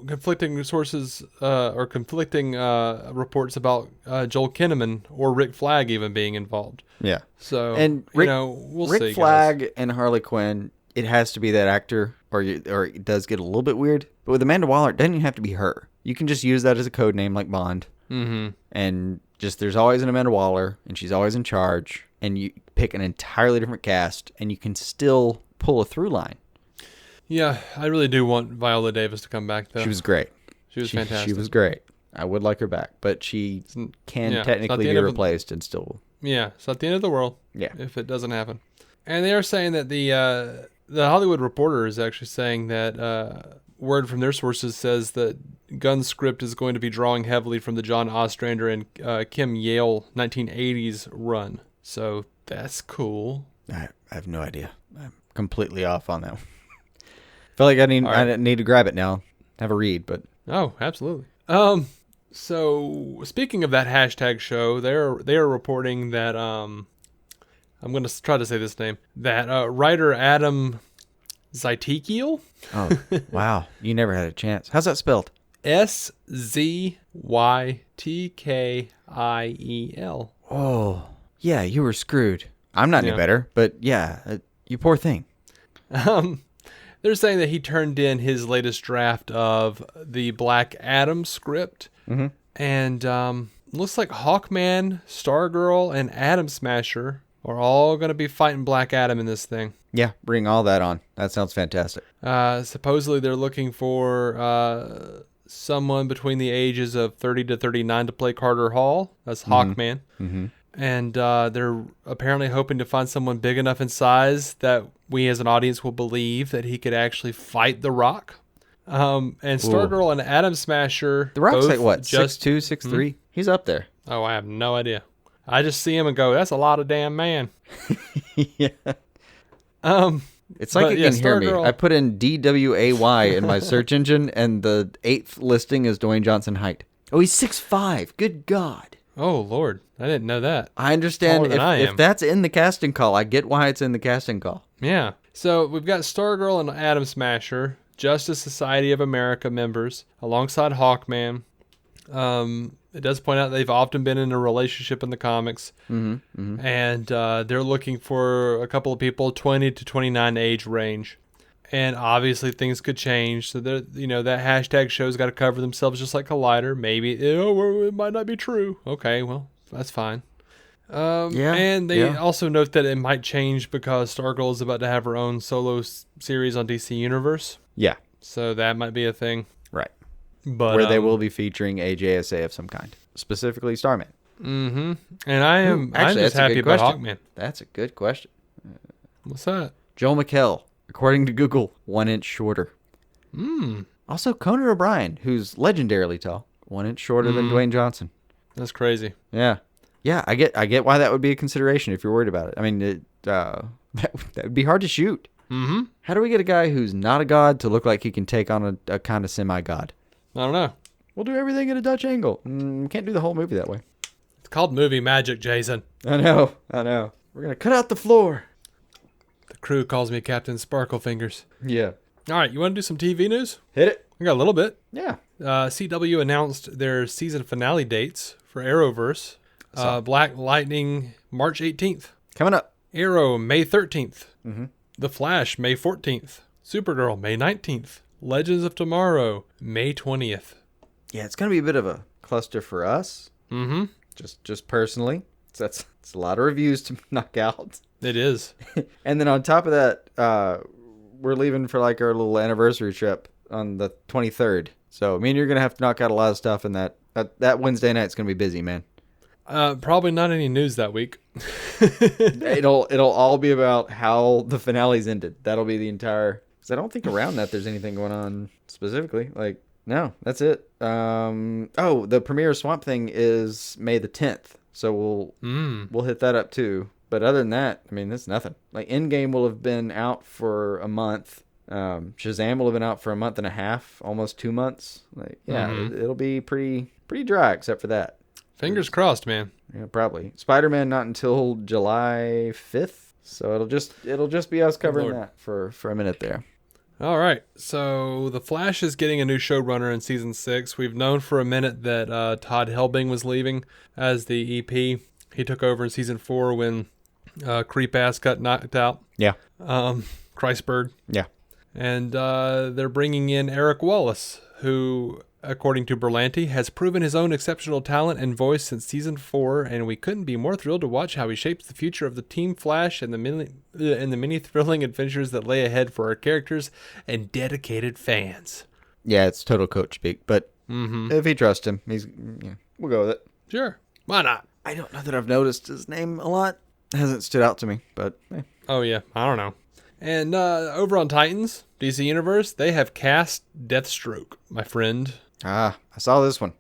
conflicting sources or conflicting reports about Joel Kinnaman or Rick Flag even being involved. Yeah. So, and we'll see. Rick Flag and Harley Quinn, it has to be that actor, or it does get a little bit weird. But with Amanda Waller, it doesn't even have to be her. You can just use that as a code name like Bond. Mm-hmm. And just, there's always an Amanda Waller, and she's always in charge. And you pick an entirely different cast, and you can still pull a through line. Yeah, I really do want Viola Davis to come back, though. She was great. She was fantastic. She was great. I would like her back, but she can technically be replaced and still... Yeah, it's not the end of the world. Yeah. If it doesn't happen. And they are saying that the Hollywood Reporter is actually saying that word from their sources says that Gunn's script is going to be drawing heavily from the John Ostrander and Kim Yale 1980s run. So that's cool. I have no idea. I'm completely off on that one. I feel like I need to grab it now. Have a read, but... Oh, absolutely. So speaking of that hashtag show, they are reporting that I'm going to try to say this name, that writer Adam Zytkiel. Oh, wow. You never had a chance. How's that spelled? Zytkiel. Oh, yeah, you were screwed. I'm not any better, but yeah, you poor thing. They're saying that he turned in his latest draft of the Black Adam script. Mm-hmm. And looks like Hawkman, Stargirl, and Atom Smasher are all going to be fighting Black Adam in this thing. Yeah, bring all that on. That sounds fantastic. Supposedly they're looking for someone between the ages of 30 to 39 to play Carter Hall. That's Hawkman. Mm-hmm. And they're apparently hoping to find someone big enough in size that we as an audience will believe that he could actually fight The Rock. And Stargirl and Atom Smasher. The Rock's like what, 6'2", 6'3"? He's up there. Oh, I have no idea. I just see him and go, that's a lot of damn man. Yeah. It's like you can hear me. I put in DWAY in my search engine, and the 8th listing is Dwayne Johnson height. Oh, he's 6'5". Good God. Oh, Lord. I didn't know that. I understand if that's in the casting call. I get why it's in the casting call. Yeah. So we've got Stargirl and Atom Smasher. Justice Society of America members alongside Hawkman. It does point out they've often been in a relationship in the comics. And they're looking for a couple of people, 20 to 29 age range. And obviously things could change. So that hashtag show's got to cover themselves just like Collider. Maybe it might not be true. Okay, well, that's fine. And they also note that it might change because Stargirl is about to have her own solo series on DC Universe. Yeah. So that might be a thing. Right. But where they will be featuring a JSA of some kind, specifically Starman. And I'm Actually, just that's a happy good about question. Hawkman. That's a good question. What's that? Joel McHale, according to Google, 1 inch shorter. Also, Conan O'Brien, who's legendarily tall, 1 inch shorter than Dwayne Johnson. That's crazy. Yeah. I get why that would be a consideration if you're worried about it. I mean, that would be hard to shoot. How do we get a guy who's not a god to look like he can take on a kind of semi-god? I don't know. We'll do everything at a Dutch angle. Can't do the whole movie that way. It's called movie magic, Jason. I know. We're going to cut out the floor. The crew calls me Captain Sparkle Fingers. Yeah. All right, you want to do some TV news? Hit it. We got a little bit. Yeah. CW announced their season finale dates for Arrowverse. Black Lightning, March 18th. Coming up. Arrow, May 13th. The Flash, May 14th. Supergirl, May 19th. Legends of Tomorrow, May 20th. Yeah, it's going to be a bit of a cluster for us. Just personally. It's a lot of reviews to knock out. It is. And then on top of that, we're leaving for like our little anniversary trip on the 23rd. So me and you're going to have to knock out a lot of stuff, and that Wednesday night's going to be busy, man. Probably not any news that week. It'll all be about how the finales ended. That'll be the entire... Because I don't think around that there's anything going on specifically. Like, no, that's it. The premiere of Swamp Thing is May the 10th. So we'll hit that up too. But other than that, I mean, that's nothing. Like, Endgame will have been out for a month. Shazam will have been out for a month and a half, almost 2 months. Like, yeah, it'll be pretty dry except for that. Fingers crossed, man. Yeah, probably. Spider-Man not until July 5th. So it'll just be us covering that for a minute there. All right. So The Flash is getting a new showrunner in season 6. We've known for a minute that Todd Helbing was leaving as the EP. He took over in season 4 when Creep Ass got knocked out. Yeah. Christbird. Yeah. And they're bringing in Eric Wallace, who, according to Berlanti, has proven his own exceptional talent and voice since season 4, and we couldn't be more thrilled to watch how he shapes the future of the Team Flash and the many thrilling adventures that lay ahead for our characters and dedicated fans. Yeah, it's total coach speak, but if he trusts him, we'll go with it. Sure. Why not? I don't know that I've noticed his name a lot. It hasn't stood out to me, but... Oh, yeah. I don't know. And over on Titans, DC Universe, they have cast Deathstroke, my friend. I saw this one.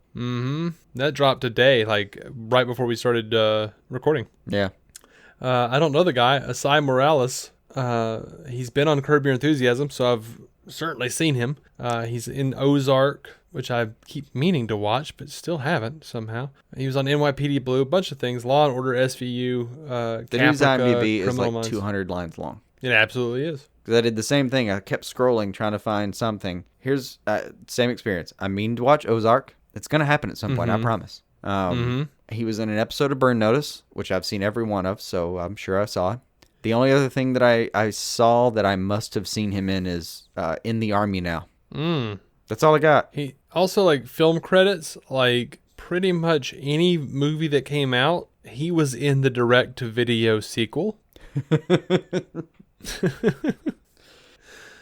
That dropped today, like right before we started recording. Yeah. I don't know the guy, Asai Morales. He's been on Curb Your Enthusiasm, so I've certainly seen him. He's in Ozark, which I keep meaning to watch, but still haven't somehow. He was on NYPD Blue, a bunch of things. Law and Order, SVU, the news Caprica, IMDb is Criminal like Minds. 200 lines long. It absolutely is. Because I did the same thing. I kept scrolling, trying to find something. Here's same experience. I mean to watch Ozark. It's going to happen at some point, I promise. He was in an episode of Burn Notice, which I've seen every one of, so I'm sure I saw it. The only other thing that I saw that I must have seen him in is In the Army Now. That's all I got. He also, like, film credits, like pretty much any movie that came out, he was in the direct-to-video sequel.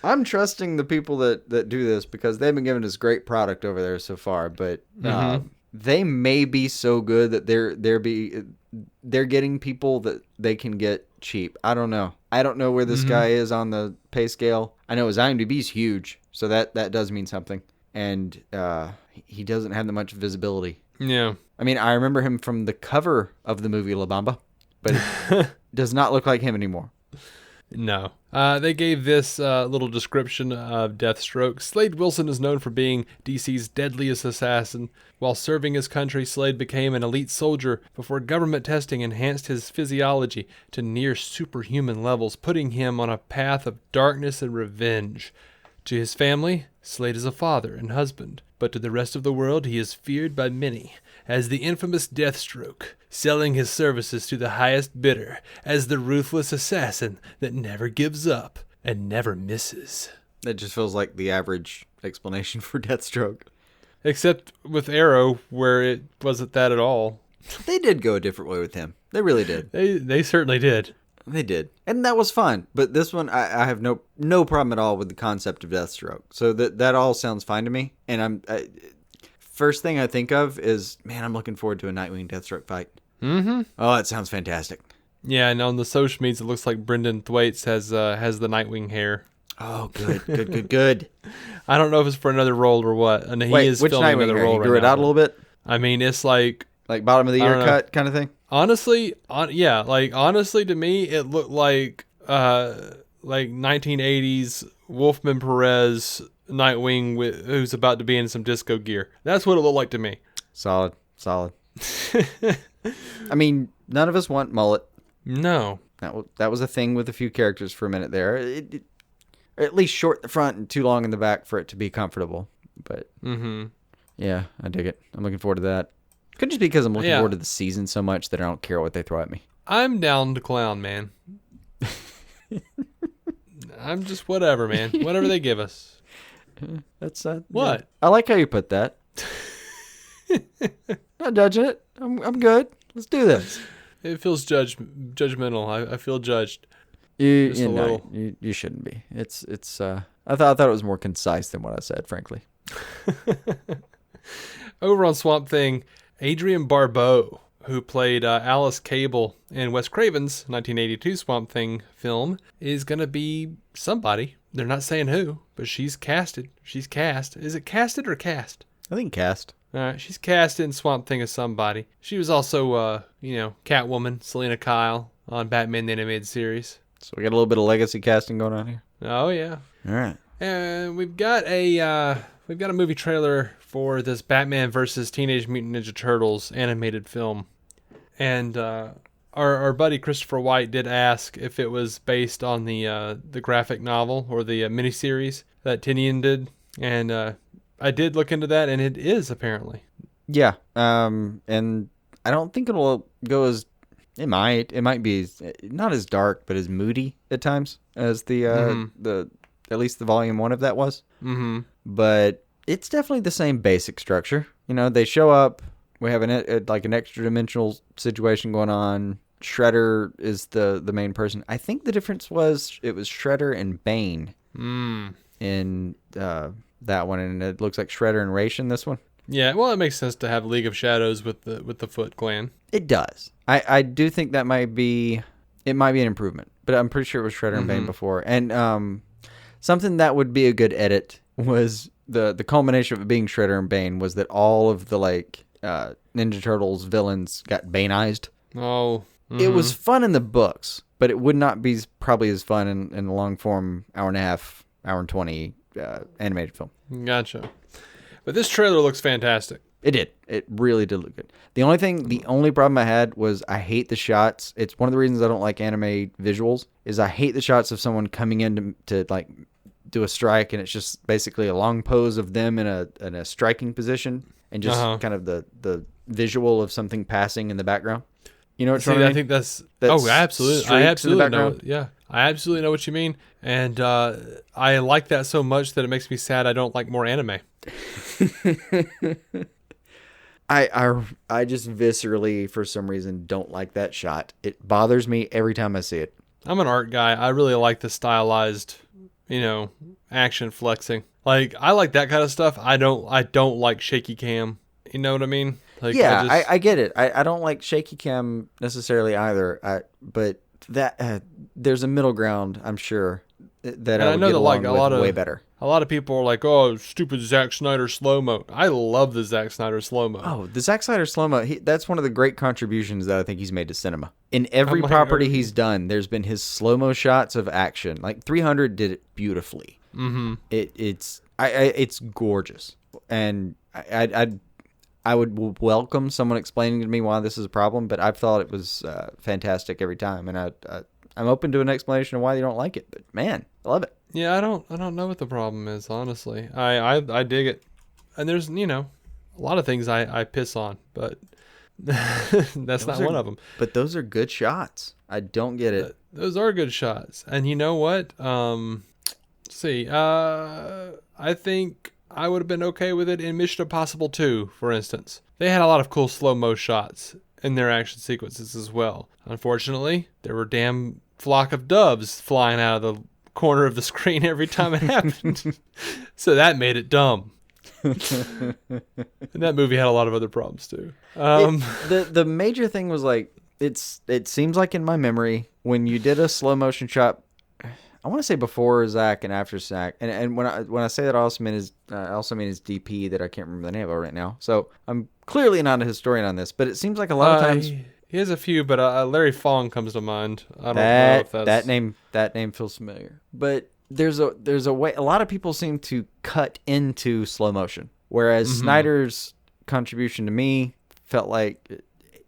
I'm trusting the people that do this because they've been giving us great product over there so far, but they may be so good that they're getting people that they can get cheap. I don't know. I don't know where this guy is on the pay scale. I know his IMDb's huge, so that does mean something. And he doesn't have that much visibility. Yeah. I mean, I remember him from the cover of the movie La Bamba, but it does not look like him anymore. No. They gave this little description of Deathstroke. Slade Wilson is known for being DC's deadliest assassin. While serving his country, Slade became an elite soldier before government testing enhanced his physiology to near superhuman levels, putting him on a path of darkness and revenge. To his family, Slade is a father and husband, but to the rest of the world he is feared by many as the infamous Deathstroke, selling his services to the highest bidder as the ruthless assassin that never gives up and never misses. That just feels like the average explanation for Deathstroke. Except with Arrow, where it wasn't that at all. They did go a different way with him. They really did. They certainly did. They did. And that was fun. But this one, I have no problem at all with the concept of Deathstroke. So that all sounds fine to me. And first thing I think of is, man, I'm looking forward to a Nightwing Deathstroke fight. Mm-hmm. Oh, that sounds fantastic. Yeah, and on the social medias, it looks like Brendan Thwaites has the Nightwing hair. Oh, good. I don't know if it's for another role or what. And he Wait, is which filming Nightwing another hair? role You right grew it now. out a little bit? I mean, it's like Like bottom of the year cut kind of thing? honestly, honestly, to me, it looked like 1980s Wolfman Perez Nightwing who's about to be in some disco gear. That's what it looked like to me. Solid. I mean, none of us want mullet. No. That was a thing with a few characters for a minute there. Or at least short in the front and too long in the back for it to be comfortable. But yeah, I dig it. I'm looking forward to that. Could just be because I'm looking forward to the season so much that I don't care what they throw at me. I'm down to clown, man. I'm just whatever, man. Whatever they give us. That's what? Yeah. I like how you put that. Not judging it. I'm good. Let's do this. It feels judgmental. I feel judged. You a little. You shouldn't be. It's I thought it was more concise than what I said, frankly. Over on Swamp Thing, Adrienne Barbeau, who played Alice Cable in Wes Craven's 1982 Swamp Thing film, is going to be somebody. They're not saying who, but she's casted. She's cast. Is it casted or cast? I think cast. All right, she's cast in Swamp Thing as somebody. She was also, Catwoman, Selena Kyle on Batman the Animated Series. So we got a little bit of legacy casting going on here. Oh yeah. All right. And we've got a movie trailer for this Batman versus Teenage Mutant Ninja Turtles animated film, and our buddy Christopher White did ask if it was based on the graphic novel or the miniseries that Tinian did, and I did look into that, and it is apparently. Yeah. And I don't think it'll go as it might be not as dark, but as moody at times as the at least the volume 1 of that was. Mm-hmm. But it's definitely the same basic structure. You know, they show up. We have an extra dimensional situation going on. Shredder is the main person. I think the difference was it was Shredder and Bane in that one, and it looks like Shredder and Raish in this one. Yeah, well, it makes sense to have League of Shadows with the Foot Clan. It does. I do think that might be an improvement, but I'm pretty sure it was Shredder and Bane before. And something that would be a good edit was the culmination of it being Shredder and Bane was that all of the Ninja Turtles villains got Baneized. Oh. It was fun in the books, but it would not be probably as fun in the long form hour and a half, hour and 20 animated film. Gotcha. But this trailer looks fantastic. It did. It really did look good. The only problem I had was I hate the shots. It's one of the reasons I don't like anime visuals is I hate the shots of someone coming in to do a strike, and it's just basically a long pose of them in a striking position and just kind of the visual of something passing in the background. You know what I mean? I think that's absolutely. I absolutely know. Yeah, I absolutely know what you mean, and I like that so much that it makes me sad I don't like more anime. I just viscerally, for some reason, don't like that shot. It bothers me every time I see it. I'm an art guy. I really like the stylized, action flexing. Like, I like that kind of stuff. I don't like shaky cam. You know what I mean? Like, yeah, I get it. I don't like shaky cam necessarily either. But that there's a middle ground, I'm sure, that I would get along with way better. A lot of people are like, "Oh, stupid Zack Snyder slow-mo." I love the Zack Snyder slow-mo. Oh, the Zack Snyder slow-mo, that's one of the great contributions that I think he's made to cinema. In every property he's done, there's been his slow-mo shots of action. Like 300 did it beautifully. Mm-hmm. It's gorgeous. And I would welcome someone explaining to me why this is a problem, but I've thought it was fantastic every time. And I'm open to an explanation of why you don't like it. But man, I love it. Yeah, I don't know what the problem is, honestly. I dig it. And there's, a lot of things I piss on, but that's not one of them. But those are good shots. I don't get it. Those are good shots. And you know what? Let's see. I think I would have been okay with it in Mission Impossible 2, for instance. They had a lot of cool slow-mo shots in their action sequences as well. Unfortunately, there were damn flock of doves flying out of the corner of the screen every time it happened. So that made it dumb. And that movie had a lot of other problems too. The major thing was like, it seems like in my memory when you did a slow motion shot, I want to say before Zach and after Zach, and when I say that, I also mean his DP that I can't remember the name of right now. So I'm clearly not a historian on this, but it seems like a lot of times he has a few, but Larry Fong comes to mind. I don't know if that's... that name feels familiar. But there's a way a lot of people seem to cut into slow motion, whereas Snyder's contribution to me felt like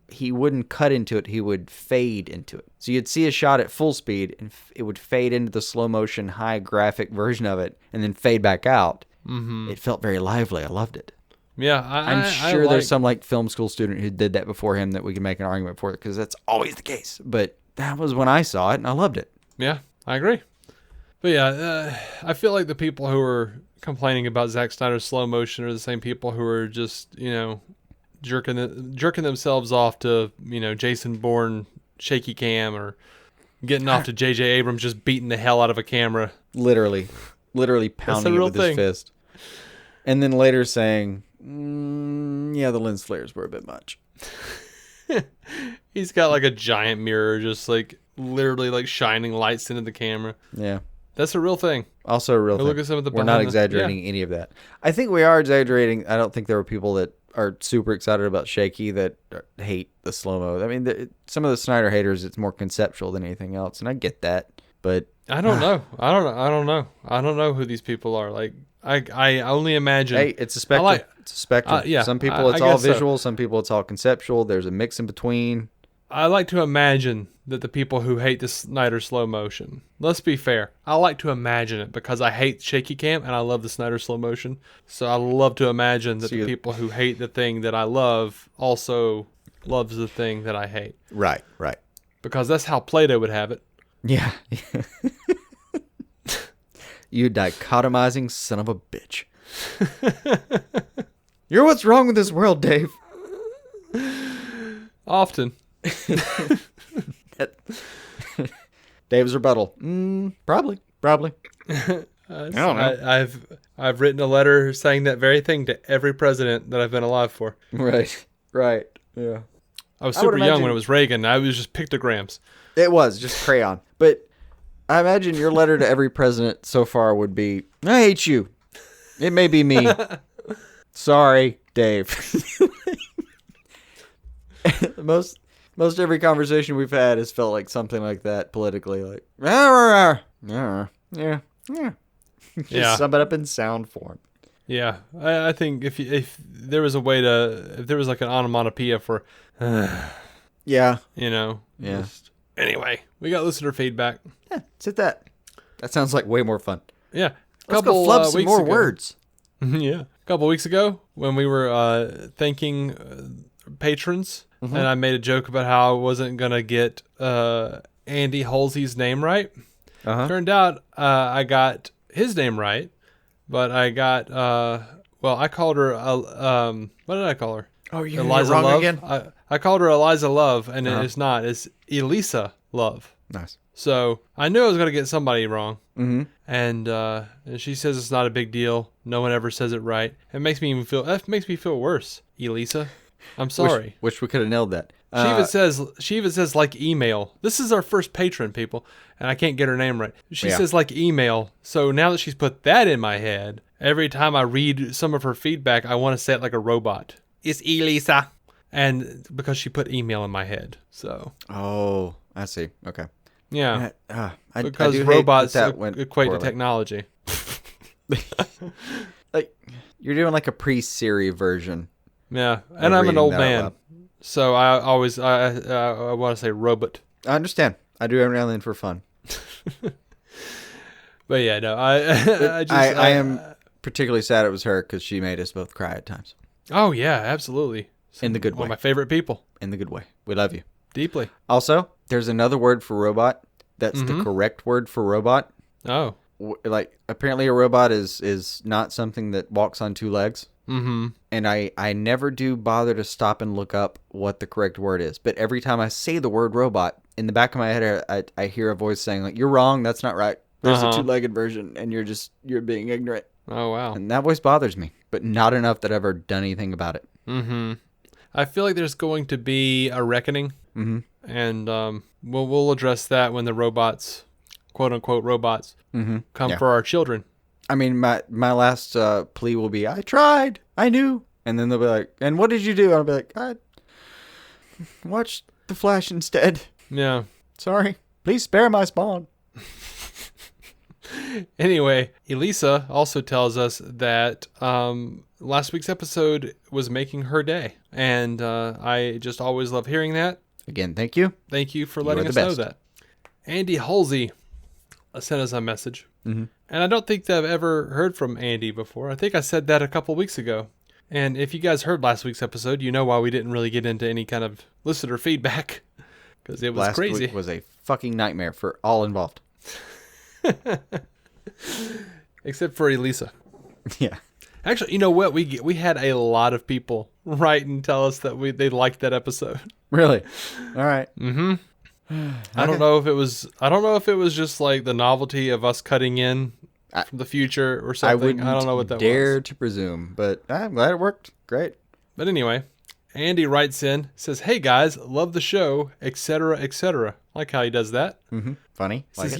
he wouldn't cut into it, he would fade into it. So you'd see a shot at full speed and it would fade into the slow motion high graphic version of it and then fade back out. It felt very lively. I loved it. Yeah, I'm sure there's some like film school student who did that before him that we can make an argument for, because that's always the case. But that was when I saw it and I loved it. Yeah, I agree. But yeah, I feel like the people who are complaining about Zack Snyder's slow motion are the same people who are just, jerking themselves off to, Jason Bourne shaky cam, or getting off to J.J. Abrams just beating the hell out of a camera. Literally pounding it with his fist. And then later saying, yeah, the lens flares were a bit much. He's got like a giant mirror just like literally like shining lights into the camera. Yeah. That's a real thing. Also a real thing. Look at some of the We're not exaggerating any of that. I think we are exaggerating. I don't think there were people that are super excited about shaky that hate the slow-mo. I mean, some of the Snyder haters, it's more conceptual than anything else, and I get that. But I don't know. I don't know. I don't know who these people are. Like, I only imagine. Hey, it's a spectrum. It's a spectrum. Yeah, some people it's all visual. So. Some people it's all conceptual. There's a mix in between. I like to imagine that the people who hate the Snyder slow motion, let's be fair, I like to imagine it because I hate shaky cam and I love the Snyder slow motion. So I love to imagine that the people who hate the thing that I love also loves the thing that I hate. Right. Because that's how Plato would have it. Yeah. You dichotomizing son of a bitch. You're what's wrong with this world, Dave. Often. Dave's rebuttal. Probably. I don't know. I've written a letter saying that very thing to every president that I've been alive for. Right. Yeah. I was super young when it was Reagan. I was just pictograms. It was just crayon. But I imagine your letter to every president so far would be, I hate you. It may be me. Sorry, Dave. Most every conversation we've had has felt like something like that politically. Like, yeah. Just sum it up in sound form. Yeah, I think if there was a way if there was like an onomatopoeia for, yeah. Anyway, we got listener feedback. Yeah, let's hit that. That sounds like way more fun. Yeah. Let's go flub some more words. Yeah. A couple weeks ago when we were thanking patrons, and I made a joke about how I wasn't going to get Andy Halsey's name right. Turned out I got his name right, but I got, I called her, what did I call her? Oh, you're Eliza wrong Love. again? I called her Eliza Love, and it's not. It's Elisa Love. Nice. So I knew I was going to get somebody wrong. And she says it's not a big deal. No one ever says it right. That makes me feel worse. Elisa, I'm sorry. Wish we could have nailed that. She even says like email. This is our first patron, people, and I can't get her name right. She says like email. So now that she's put that in my head, every time I read some of her feedback, I want to say it like a robot. It's Elisa. And because she put email in my head. So. Oh, I see. Okay. Yeah. Because robots equate to technology. Like you're doing like a pre-Siri version. Yeah. And I'm an old man. So I always I want to say robot. I understand. I do every now and then for fun. But yeah, no, I am particularly sad it was her because she made us both cry at times. Oh yeah, absolutely. In the good way. One of my favorite people. In the good way. We love you. Deeply. Also, there's another word for robot that's the correct word for robot. Oh. Like, apparently a robot is not something that walks on two legs. Mm-hmm. And I never do bother to stop and look up what the correct word is. But every time I say the word robot, in the back of my head, I hear a voice saying, like, you're wrong, that's not right. There's a two-legged version, and you're being ignorant. Oh, wow. And that voice bothers me, but not enough that I've ever done anything about it. Mm-hmm. I feel like there's going to be a reckoning. Mm-hmm. And we'll address that when the robots, quote-unquote robots, come for our children. I mean, my last plea will be, I tried, I knew. And then they'll be like, and what did you do? I'll be like, I watched The Flash instead. Yeah. Sorry. Please spare my spawn. Anyway, Elisa also tells us that last week's episode was making her day. And I just always love hearing that. Again, thank you. Thank you for letting us know that. Andy Halsey sent us a message. Mm-hmm. And I don't think that I've ever heard from Andy before. I think I said that a couple weeks ago. And if you guys heard last week's episode, you know why we didn't really get into any kind of listener feedback. Because it was crazy. Last week was a fucking nightmare for all involved. Except for Elisa. Yeah. Actually, you know what? We had a lot of people write and tell us that they liked that episode. Really? All right. Mm-hmm. I don't know if it was just like the novelty of us cutting in from the future or something. I don't know what that was. Dare to presume, but I'm glad it worked. Great. But anyway, Andy writes in, says, "Hey guys, love the show, etc., etc." Like how he does that. Mm-hmm. Funny. Says,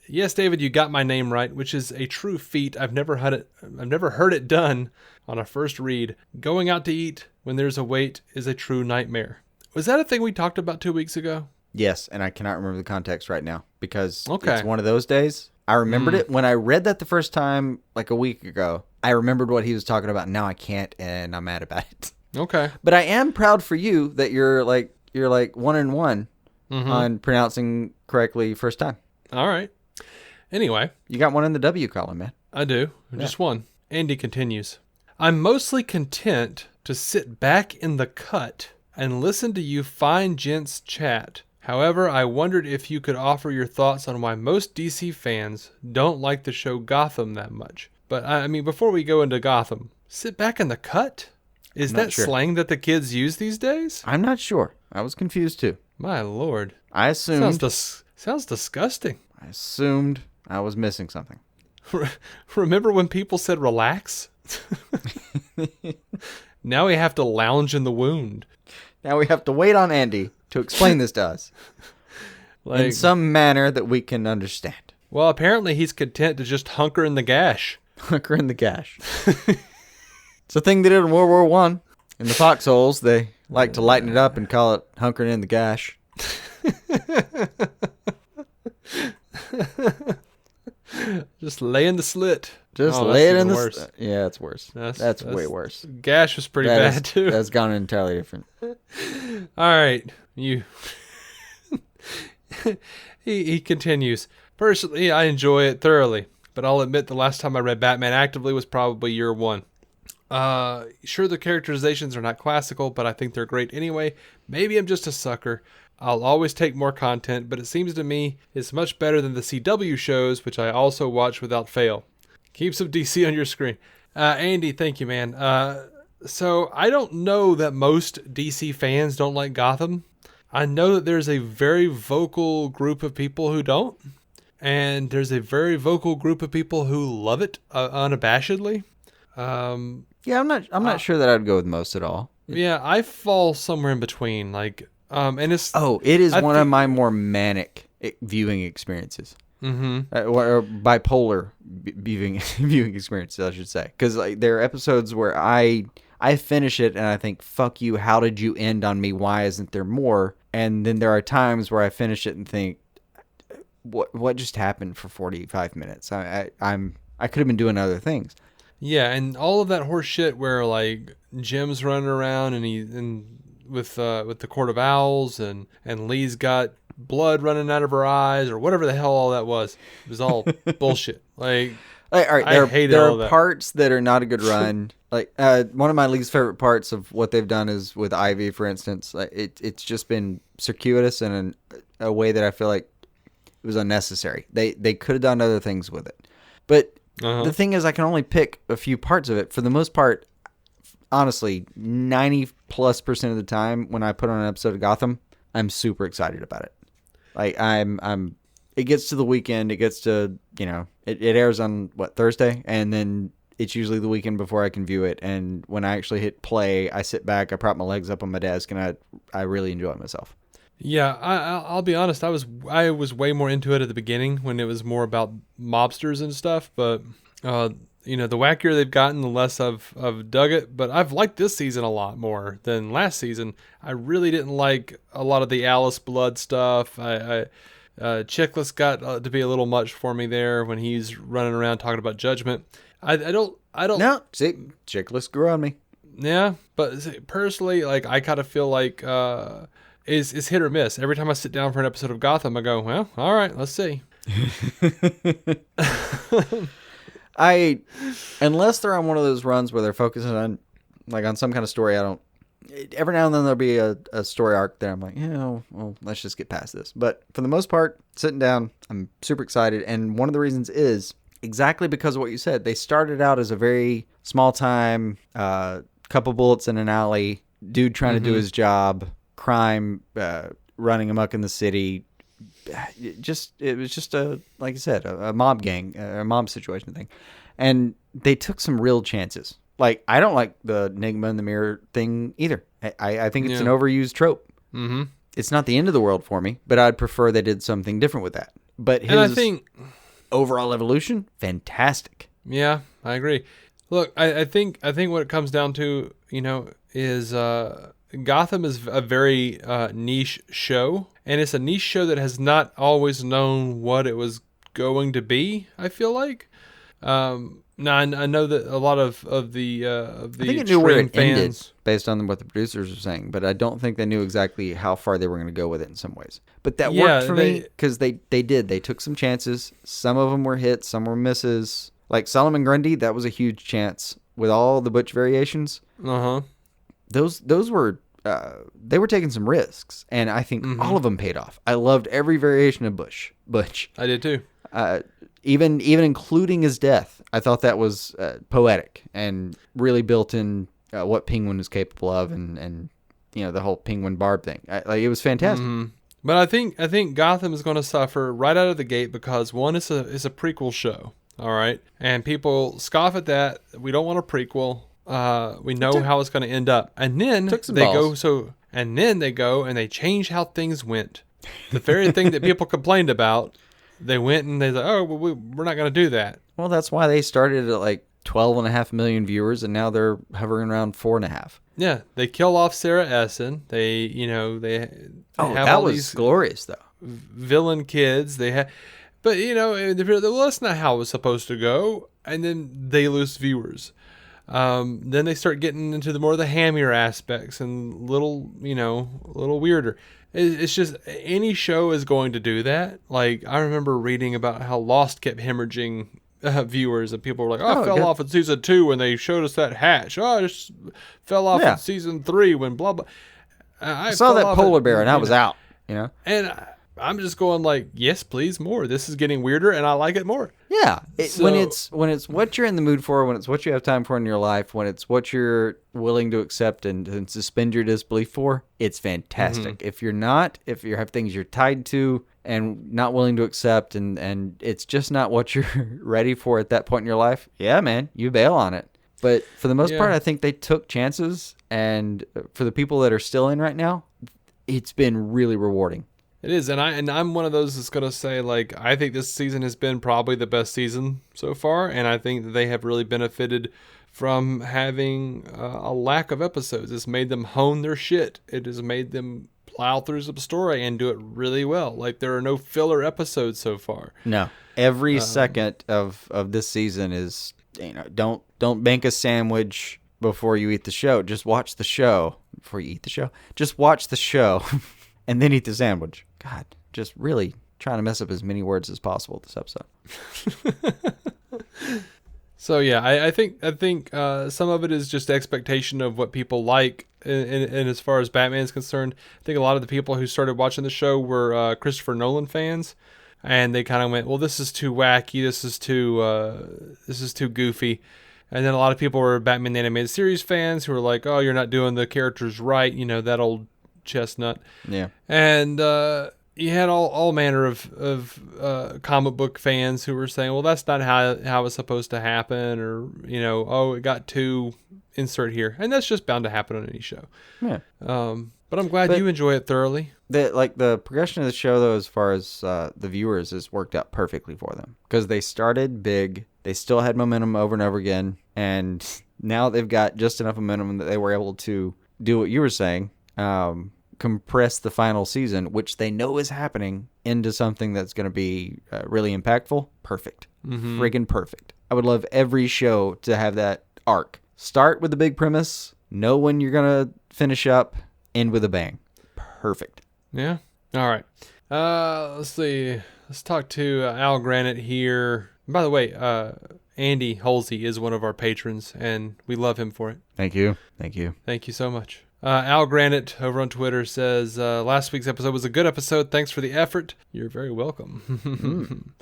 yes, David, you got my name right, which is a true feat. I've never heard it done on a first read. Going out to eat when there's a wait is a true nightmare. Was that a thing we talked about 2 weeks ago? Yes, and I cannot remember the context right now because it's one of those days. I remembered it when I read that the first time, like a week ago. I remembered what he was talking about. Now I can't, and I'm mad about it. Okay. But I am proud for you that you're like 1-1 on pronouncing correctly first time. All right. Anyway. You got one in the W column, man. I do. Just one. Andy continues. I'm mostly content to sit back in the cut and listen to you fine gents chat. However, I wondered if you could offer your thoughts on why most DC fans don't like the show Gotham that much. But, I mean, before we go into Gotham, sit back in the cut? Is that slang that the kids use these days? I'm not sure. I was confused, too. My lord. I assumed... Sounds disgusting. I assumed I was missing something. Remember when people said relax? Now we have to lounge in the wound. Now we have to wait on Andy to explain this to us in some manner that we can understand. Well, apparently he's content to just hunker in the gash. Hunker in the gash. It's a thing they did in World War I. In the foxholes, they like to lighten it up and call it hunkering in the gash. Just lay in the slit. Just lay it in the slit. Yeah, it's worse. That's way worse. Gash was pretty bad, too. That's gone entirely different. All right. He continues. Personally, I enjoy it thoroughly, but I'll admit the last time I read Batman actively was probably year one. Sure, the characterizations are not classical, but I think they're great anyway. Maybe I'm just a sucker. I'll always take more content, but it seems to me it's much better than the CW shows, which I also watch without fail. Keep some DC on your screen. Andy, thank you, man. So I don't know that most DC fans don't like Gotham. I know that there's a very vocal group of people who don't, and there's a very vocal group of people who love it unabashedly. Yeah, I'm not sure that I'd go with most at all. Yeah, I fall somewhere in between. Like, and it's it is one of my more manic viewing experiences. Mm-hmm. Or bipolar viewing experiences, I should say, because like there are episodes where I finish it and I think, "Fuck you! How did you end on me? Why isn't there more?" And then there are times where I finish it and think, "What just happened for 45 minutes? I could have been doing other things." Yeah, and all of that horse shit where like Jim's running around and with the Court of Owls and Lee's got blood running out of her eyes or whatever the hell all that was. It was all bullshit. Like, all right, I hated there all are that. parts that are not a good run. Like one of my least favorite parts of what they've done is with Ivy, for instance. Like, it's just been circuitous in a way that I feel like it was unnecessary. They could have done other things with it. But the thing is, I can only pick a few parts of it. For the most part, honestly, 90+% of the time when I put on an episode of Gotham, I'm super excited about it. Like it gets to the weekend, it gets to, it airs on Thursday, and then it's usually the weekend before I can view it. And when I actually hit play, I sit back, I prop my legs up on my desk, and I really enjoy myself. Yeah, I'll be honest. I was way more into it at the beginning when it was more about mobsters and stuff. But the wackier they've gotten, the less I've dug it. But I've liked this season a lot more than last season. I really didn't like a lot of the Alice Blood stuff. Chickless got to be a little much for me there when he's running around talking about judgment. I don't. No, see, Chickless grew on me. Yeah, but personally, like, I kind of feel like is hit or miss. Every time I sit down for an episode of Gotham, I go, well, all right, let's see. Unless they're on one of those runs where they're focusing on some kind of story, every now and then there'll be a story arc there. I'm like, well, let's just get past this. But for the most part, sitting down, I'm super excited. And one of the reasons is exactly because of what you said. They started out as a very small time, couple bullets in an alley, dude trying to do his job, crime running amok in the city. It was just like you said, a mob gang, a mob situation thing. And they took some real chances. Like, I don't like the Enigma in the mirror thing either. I think it's an overused trope. Mm-hmm. It's not the end of the world for me, but I'd prefer they did something different with that. But his overall evolution, fantastic. Yeah, I agree. Look, I think what it comes down to, is Gotham is a very niche show, and it's a niche show that has not always known what it was going to be, I feel like. Now, I know that a lot of the I think it knew where it ended based on what the producers are saying, but I don't think they knew exactly how far they were going to go with it in some ways. But that worked for me because they did. They took some chances. Some of them were hits, some were misses. Like Solomon Grundy, that was a huge chance with all the Butch variations. Uh-huh. Those were they were taking some risks, and I think all of them paid off. I loved every variation of Butch. I did too. Even including his death, I thought that was poetic and really built in what Penguin is capable of, and the whole Penguin Barb thing. It was fantastic. Mm-hmm. But I think Gotham is going to suffer right out of the gate because one is a prequel show, all right, and people scoff at that. We don't want a prequel. We know how it's going to end up, and then they go and they change how things went. The very thing that people complained about. They went and they said, oh, well, we're not going to do that. Well, that's why they started at like 12.5 million viewers, and now they're hovering around 4.5. Yeah, they kill off Sarah Essen. They have that all was these glorious, though. Villain kids. But that's not how it was supposed to go. And then they lose viewers. Then they start getting into the more of the hammier aspects and little weirder. It's just any show is going to do that. Like, I remember reading about how Lost kept hemorrhaging viewers, and people were like, I fell off in season 2 when they showed us that hatch. I just fell off in season 3 when blah, blah. I saw that polar bear and I was out, And I'm just going like, yes, please, more. This is getting weirder, and I like it more. Yeah, when it's what you're in the mood for, when it's what you have time for in your life, when it's what you're willing to accept and suspend your disbelief for, it's fantastic. If you're not, if you have things you're tied to and not willing to accept, and it's just not what you're ready for at that point in your life, yeah, man, you bail on it. But for the most part, I think they took chances, and for the people that are still in right now, it's been really rewarding. It is, and I'm one of those that's going to say, like, I think this season has been probably the best season so far, and I think that they have really benefited from having a lack of episodes. It's made them hone their shit. It has made them plow through some story and do it really well. Like, there are no filler episodes so far. No. Every second of this season is, don't bank a sandwich before you eat the show. Just watch the show before you eat the show. Just watch the show and then eat the sandwich. God, just really trying to mess up as many words as possible this episode. So yeah, I think some of it is just expectation of what people like, and as far as Batman is concerned, I think a lot of the people who started watching the show were Christopher Nolan fans, and they kind of went, well, this is too wacky, this is too goofy, and then a lot of people were Batman the Animated Series fans who were like, oh, you're not doing the characters right, that old chestnut. Yeah, and you had all manner of comic book fans who were saying, well, that's not how it's supposed to happen, or, oh, it got too insert here. And that's just bound to happen on any show. Yeah. But I'm glad you enjoy it thoroughly. The progression of the show, though, as far as the viewers, has worked out perfectly for them. Because they started big, they still had momentum over and over again, and now they've got just enough momentum that they were able to do what you were saying, compress the final season, which they know is happening, into something that's going to be really impactful. Perfect. Friggin' perfect. I would love every show to have that arc. Start with the big premise, know when you're going to finish up, end with a bang. Perfect. Yeah. All right. Let's see. Let's talk to Al Granite here. By the way, Andy Halsey is one of our patrons, and we love him for it. Thank you. Thank you so much. Al Granite over on Twitter says, last week's episode was a good episode. Thanks for the effort. You're very welcome.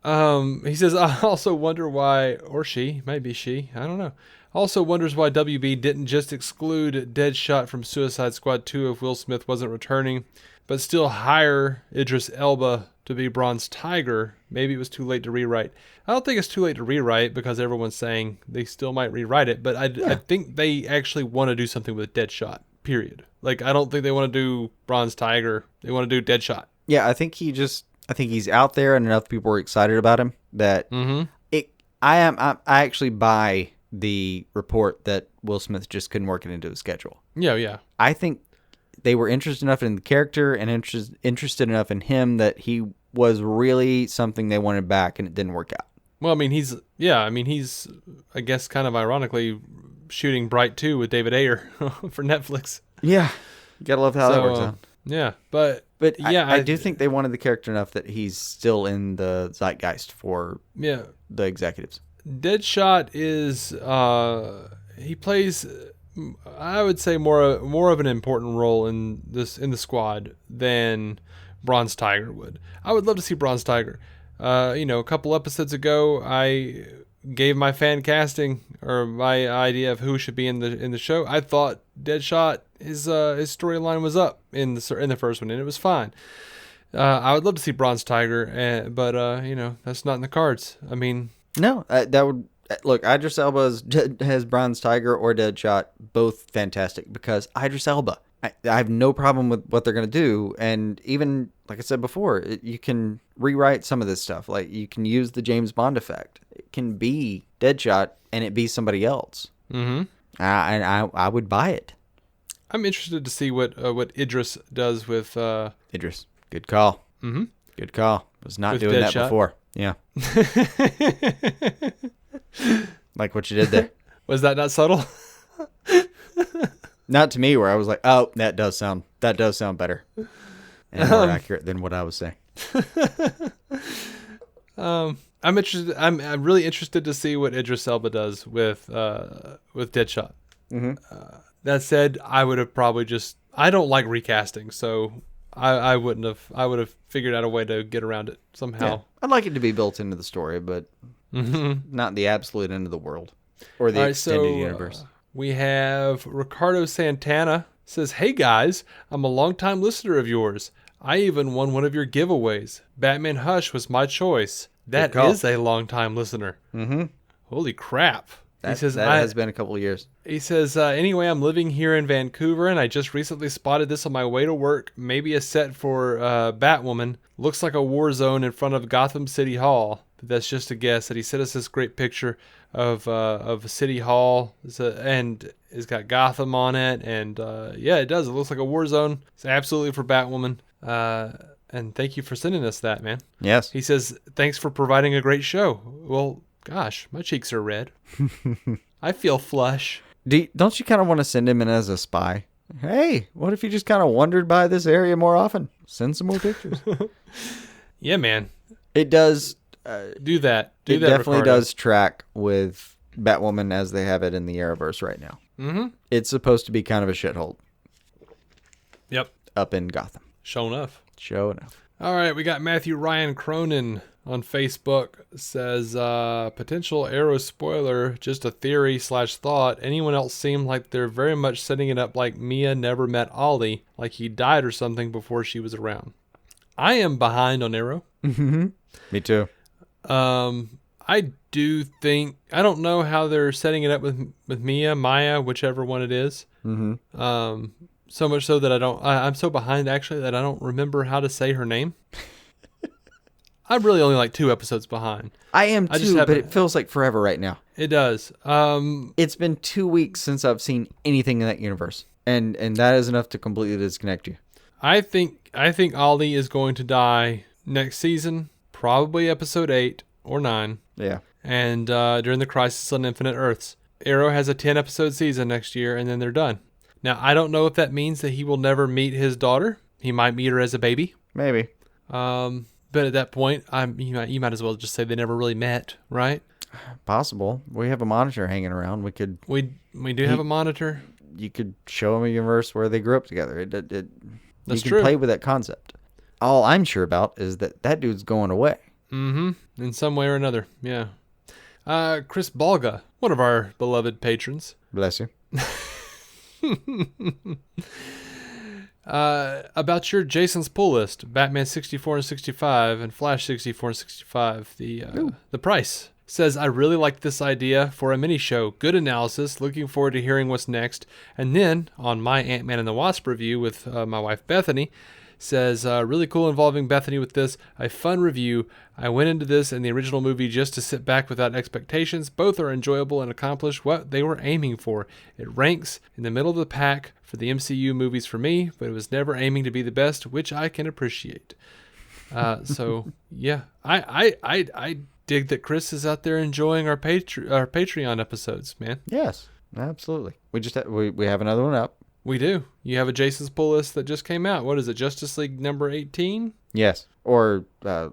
He says, I also wonder why, or she, maybe she, I don't know. Also wonders why WB didn't just exclude Deadshot from Suicide Squad 2 if Will Smith wasn't returning, but still hire Idris Elba to be Bronze Tiger. Maybe it was too late to rewrite. I don't think it's too late to rewrite because everyone's saying they still might rewrite it, but I think they actually want to do something with Deadshot, period. Like, I don't think they want to do Bronze Tiger. They want to do Deadshot. Yeah, I think he's out there and enough people are excited about him that I actually buy the report that Will Smith just couldn't work it into his schedule. Yeah. I think they were interested enough in the character and interested enough in him that he was really something they wanted back, and it didn't work out. Well, he's, I guess, kind of ironically shooting Bright 2 with David Ayer for Netflix. Yeah. You gotta love how that works out. Yeah, but yeah, I do think they wanted the character enough that he's still in the zeitgeist for the executives. Deadshot is he plays, I would say, more of an important role in the squad than Bronze Tiger would. I would love to see Bronze Tiger. A couple episodes ago, I gave my fan casting or my idea of who should be in the show. I thought Deadshot, his storyline was up in the first one, and it was fine. I would love to see Bronze Tiger, but that's not in the cards. No, that would look. Idris Elba has Bronze Tiger or Deadshot, both fantastic, because Idris Elba. I have no problem with what they're going to do. And even, like I said before, you can rewrite some of this stuff. Like, you can use the James Bond effect. It can be Deadshot and it be somebody else. Mm-hmm. And I would buy it. I'm interested to see what Idris does with... Idris. Good call. Mm-hmm. Good call. Was not with doing Deadshot. That before. Yeah. Like what you did there. Was that not subtle? Not to me, where I was like, oh, that does sound better and more accurate than what I was saying. I'm interested. I'm really interested to see what Idris Elba does with Deadshot. Mm-hmm. That said, I would have probably I don't like recasting, so I would have figured out a way to get around it somehow. Yeah. I'd like it to be built into the story, but not the absolute end of the world or the extended universe. We have Ricardo Santana says, "Hey guys, I'm a longtime listener of yours. I even won one of your giveaways. Batman Hush was my choice. That is a longtime listener." Mm-hmm. Holy crap. He says that has been a couple of years. He says, anyway, I'm living here in Vancouver, and I just recently spotted this on my way to work. Maybe a set for Batwoman. Looks like a war zone in front of Gotham City Hall. But that's just a guess. And he sent us this great picture of City Hall, and it's got Gotham on it. And yeah, it does. It looks like a war zone. It's absolutely for Batwoman. And thank you for sending us that, man. Yes. He says, thanks for providing a great show. Well, gosh, my cheeks are red. I feel flush. Don't you kind of want to send him in as a spy? Hey, what if you just kind of wandered by this area more often? Send some more pictures. Yeah, man. It does. Do that. It that, definitely Ricardo. does track with Batwoman as they have it in the Arrowverse right now. Mm-hmm. It's supposed to be kind of a shithole. Yep. Up in Gotham. Show enough. Show enough. All right, we got Matthew Ryan Cronin on Facebook. Says, potential Arrow spoiler, just a theory / thought. Anyone else seem like they're very much setting it up like Mia never met Ollie, like he died or something before she was around. I am behind on Arrow. Mm-hmm. Me too. I do think, I don't know how they're setting it up with Maya, whichever one it is. Mm-hmm. So much so that I'm so behind actually that I don't remember how to say her name. I'm really only like 2 episodes behind. I am too, but it feels like forever right now. It does. It's been 2 weeks since I've seen anything in that universe, and that is enough to completely disconnect you. I think Ollie is going to die next season, probably episode 8 or 9. Yeah. And during the Crisis on Infinite Earths. Arrow has a 10-episode season next year, and then they're done. Now, I don't know if that means that he will never meet his daughter. He might meet her as a baby. Maybe. But at that point, you might as well just say they never really met, right? Possible. We have a monitor hanging around. We could. We do have a monitor. You could show them a universe where they grew up together. That's you can true. play with that concept. All I'm sure about is that dude's going away. Mm-hmm. In some way or another, yeah. Chris Balga, one of our beloved patrons. Bless you. About your Jason's pull list, Batman 64 and 65 and Flash 64 and 65, the price. Says, I really like this idea for a mini show. Good analysis. Looking forward to hearing what's next. And then on my Ant-Man and the Wasp review with my wife Bethany, says, really cool involving Bethany with this. A fun review. I went into this and the original movie just to sit back without expectations. Both are enjoyable and accomplish what they were aiming for. It ranks in the middle of the pack for the MCU movies for me, but it was never aiming to be the best, which I can appreciate. So yeah, I dig that Chris is out there enjoying our Patreon episodes, man. Yes, absolutely. We have another one up. We do. You have a Jason's pull list that just came out. What is it? Justice League number 18? Yes. Or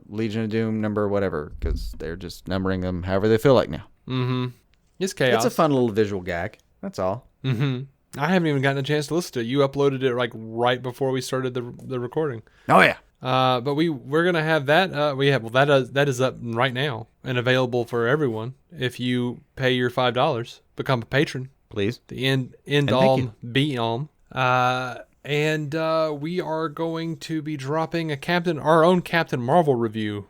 Legion of Doom number whatever, because they're just numbering them however they feel like now. Mm-hmm. It's chaos. It's a fun little visual gag. That's all. Mm-hmm. I haven't even gotten a chance to listen to it. You uploaded it like right before we started the recording. Oh yeah. But we're gonna have that. That is up right now and available for everyone if you pay your $5, become a patron. Please. The end all be all. And we are going to be dropping our own Captain Marvel review,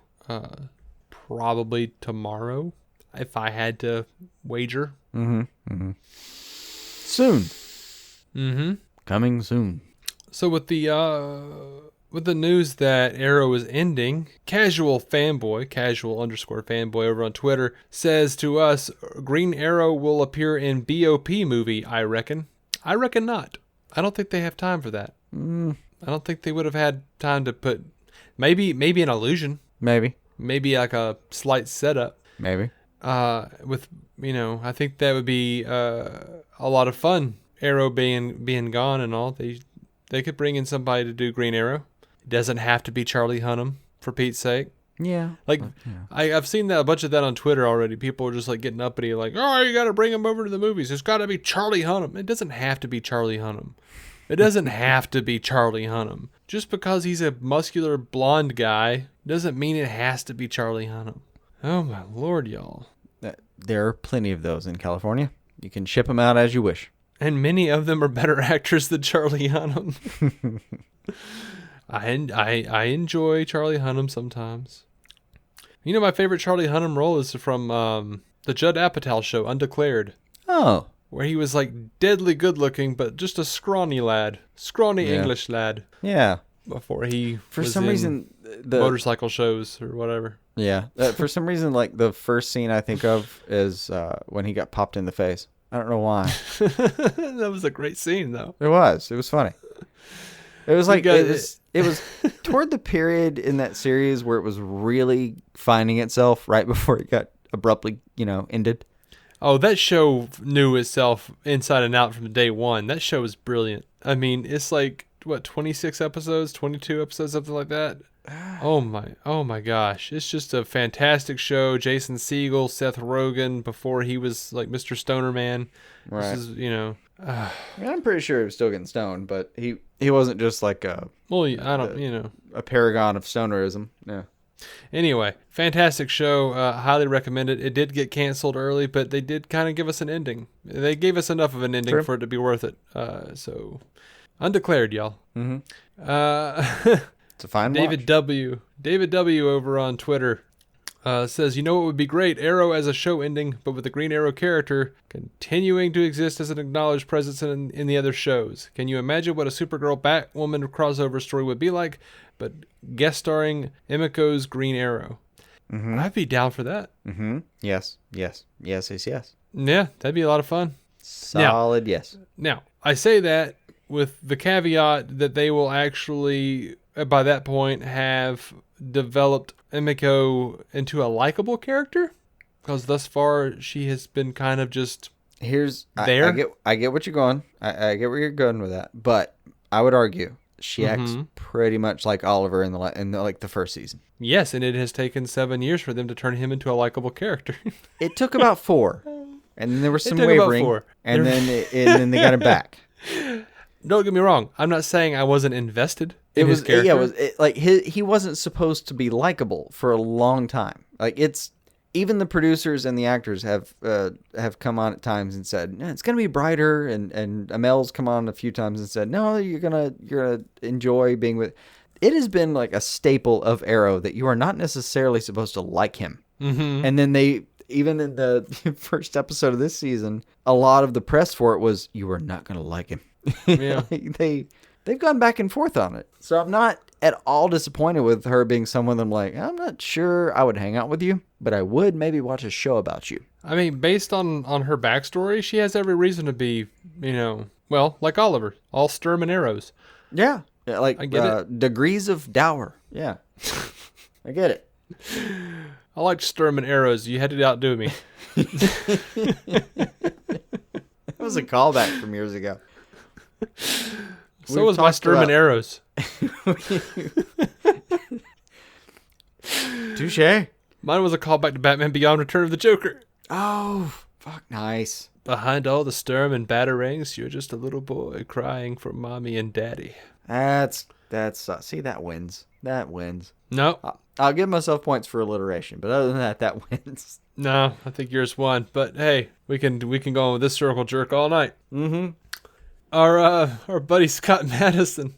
probably tomorrow, if I had to wager. Mm-hmm. Mm-hmm. Soon. Mm-hmm. Coming soon. So with the news that Arrow is ending, casual _ fanboy over on Twitter says to us, Green Arrow will appear in BOP movie, I reckon. I reckon not. I don't think they have time for that. I don't think they would have had time to put, maybe an illusion. Maybe like a slight setup. Maybe. With, I think that would be a lot of fun. Arrow being gone and all. They could bring in somebody to do Green Arrow. It doesn't have to be Charlie Hunnam, for Pete's sake. Yeah. Like, I've seen a bunch of that on Twitter already. People are just like getting uppity, like, oh, you got to bring him over to the movies. It's got to be Charlie Hunnam. It doesn't have to be Charlie Hunnam. It doesn't have to be Charlie Hunnam. Just because he's a muscular blonde guy doesn't mean it has to be Charlie Hunnam. Oh my Lord, y'all. There are plenty of those in California. You can ship them out as you wish. And many of them are better actors than Charlie Hunnam. I enjoy Charlie Hunnam sometimes. My favorite Charlie Hunnam role is from the Judd Apatow show, Undeclared. Oh. Where he was like deadly good looking, but just a scrawny English lad. Yeah. Before he for was some in reason the motorcycle shows or whatever. Yeah. For some reason, like the first scene I think of is when he got popped in the face. I don't know why. That was a great scene though. It was funny. It was like it was toward the period in that series where it was really finding itself right before it got abruptly, ended. Oh, that show knew itself inside and out from day one. That show was brilliant. I mean, it's like 26 episodes, 22 episodes, something like that. Oh my gosh. It's just a fantastic show. Jason Segel, Seth Rogen, before he was like Mr. Stoner Man. Right. This is, I mean, I'm pretty sure he was still getting stoned, but he wasn't just like a paragon of stonerism. Yeah. Anyway, fantastic show. Highly recommend it. It did get canceled early, but they did kind of give us an ending. They gave us enough of an ending for it to be worth it. So, undeclared, y'all. Mm-hmm. It's a fine David watch. David W. over on Twitter says, you know what would be great? Arrow as a show ending, but with the Green Arrow character continuing to exist as an acknowledged presence in the other shows. Can you imagine what a Supergirl Batwoman crossover story would be like, but guest starring Emiko's Green Arrow? Mm-hmm. I'd be down for that. Mm-hmm. Yes. Yeah, that'd be a lot of fun. Solid yes. Now, I say that with the caveat that they will actually, by that point, have developed Emiko into a likable character, because thus far she has been kind of just there. I get what you're going. I get where you're going with that, but I would argue she acts pretty much like Oliver in the first season. Yes, and it has taken 7 years for them to turn him into a likable character. It took about 4, and then there was some took about wavering, 4. and then they got him back. Don't get me wrong. I'm not saying I wasn't invested in his character. Yeah, he wasn't supposed to be likable for a long time. Like, it's even the producers and the actors have come on at times and said, no, it's gonna be brighter, and Amel's come on a few times and said, no, you're gonna enjoy being with. It has been like a staple of Arrow that you are not necessarily supposed to like him. Mm-hmm. And then even in the first episode of this season, a lot of the press for it was, you are not gonna like him. Yeah. They've gone back and forth on it. So I'm not at all disappointed with her being someone I'm like, I'm not sure I would hang out with you, but I would maybe watch a show about you. I mean, based on her backstory, she has every reason to be, like Oliver, all sturm and arrows. Yeah. Like, I get it. Degrees of dower. Yeah. I get it. I like sturm and arrows. You had to outdo me. That was a callback from years ago. So was my sturm and arrows. Touche. Mine was a callback to Batman Beyond: Return of the Joker. Oh, fuck, nice. Behind all the sturm and batarangs, you're just a little boy crying for mommy and daddy. That's see, that wins. That wins. No. I'll give myself points for alliteration, but other than that wins. No, I think yours won. But hey, we can go on with this circle jerk all night. Mm-hmm. Our buddy Scott Madison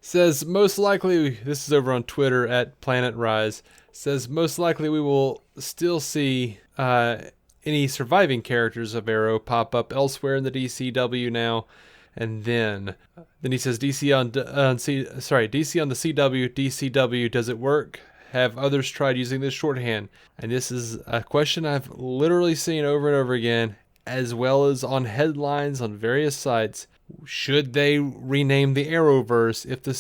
says, most likely, this is over on Twitter at Planet Rise, says most likely we will still see any surviving characters of Arrow pop up elsewhere in the DCW now. And then he says DC on the CW, DCW, does it work? Have others tried using this shorthand? And this is a question I've literally seen over and over again, as well as on headlines on various sites. Should they rename the Arrowverse if the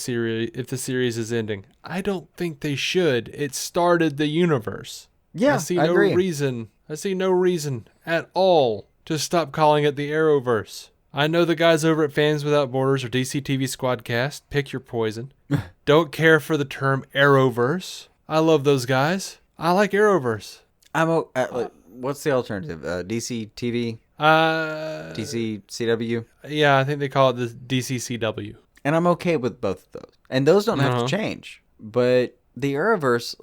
series is ending? I don't think they should. It started the universe. Yeah, I agree. I see no reason at all to stop calling it the Arrowverse. I know the guys over at Fans Without Borders or DC TV Squadcast, pick your poison, don't care for the term Arrowverse. I love those guys. I like Arrowverse. What's the alternative? DC TV? DC CW? Yeah, I think they call it the DC CW. And I'm okay with both of those. And those don't have to change. But the Arrowverse,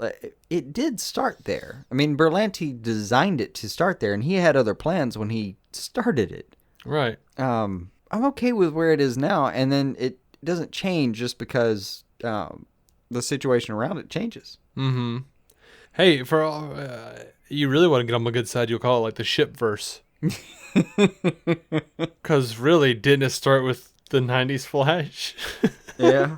it did start there. I mean, Berlanti designed it to start there, and he had other plans when he started it. Right. I'm okay with where it is now, and then it doesn't change just because the situation around it changes. Mm-hmm. Hey, for all, you really want to get on my good side, you'll call it like the Shipverse. Because really, didn't it start with the 90s Flash? Yeah.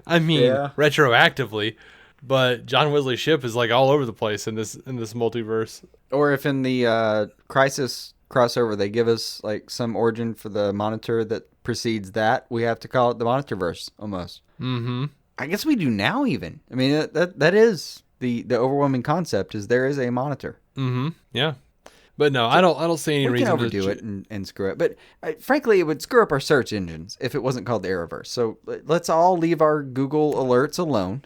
I mean, retroactively, but John Wesley Shipp is like all over the place in this multiverse. Or if in the Crisis crossover they give us like some origin for the Monitor that precedes that, we have to call it the Monitorverse almost. Mm-hmm. I guess we do now even. I mean, that is the overwhelming concept is there is a Monitor. Mm-hmm. Yeah. But no, I don't see any We reason can overdo it and screw it. But frankly, it would screw up our search engines if it wasn't called the Arrowverse. So let's all leave our Google alerts alone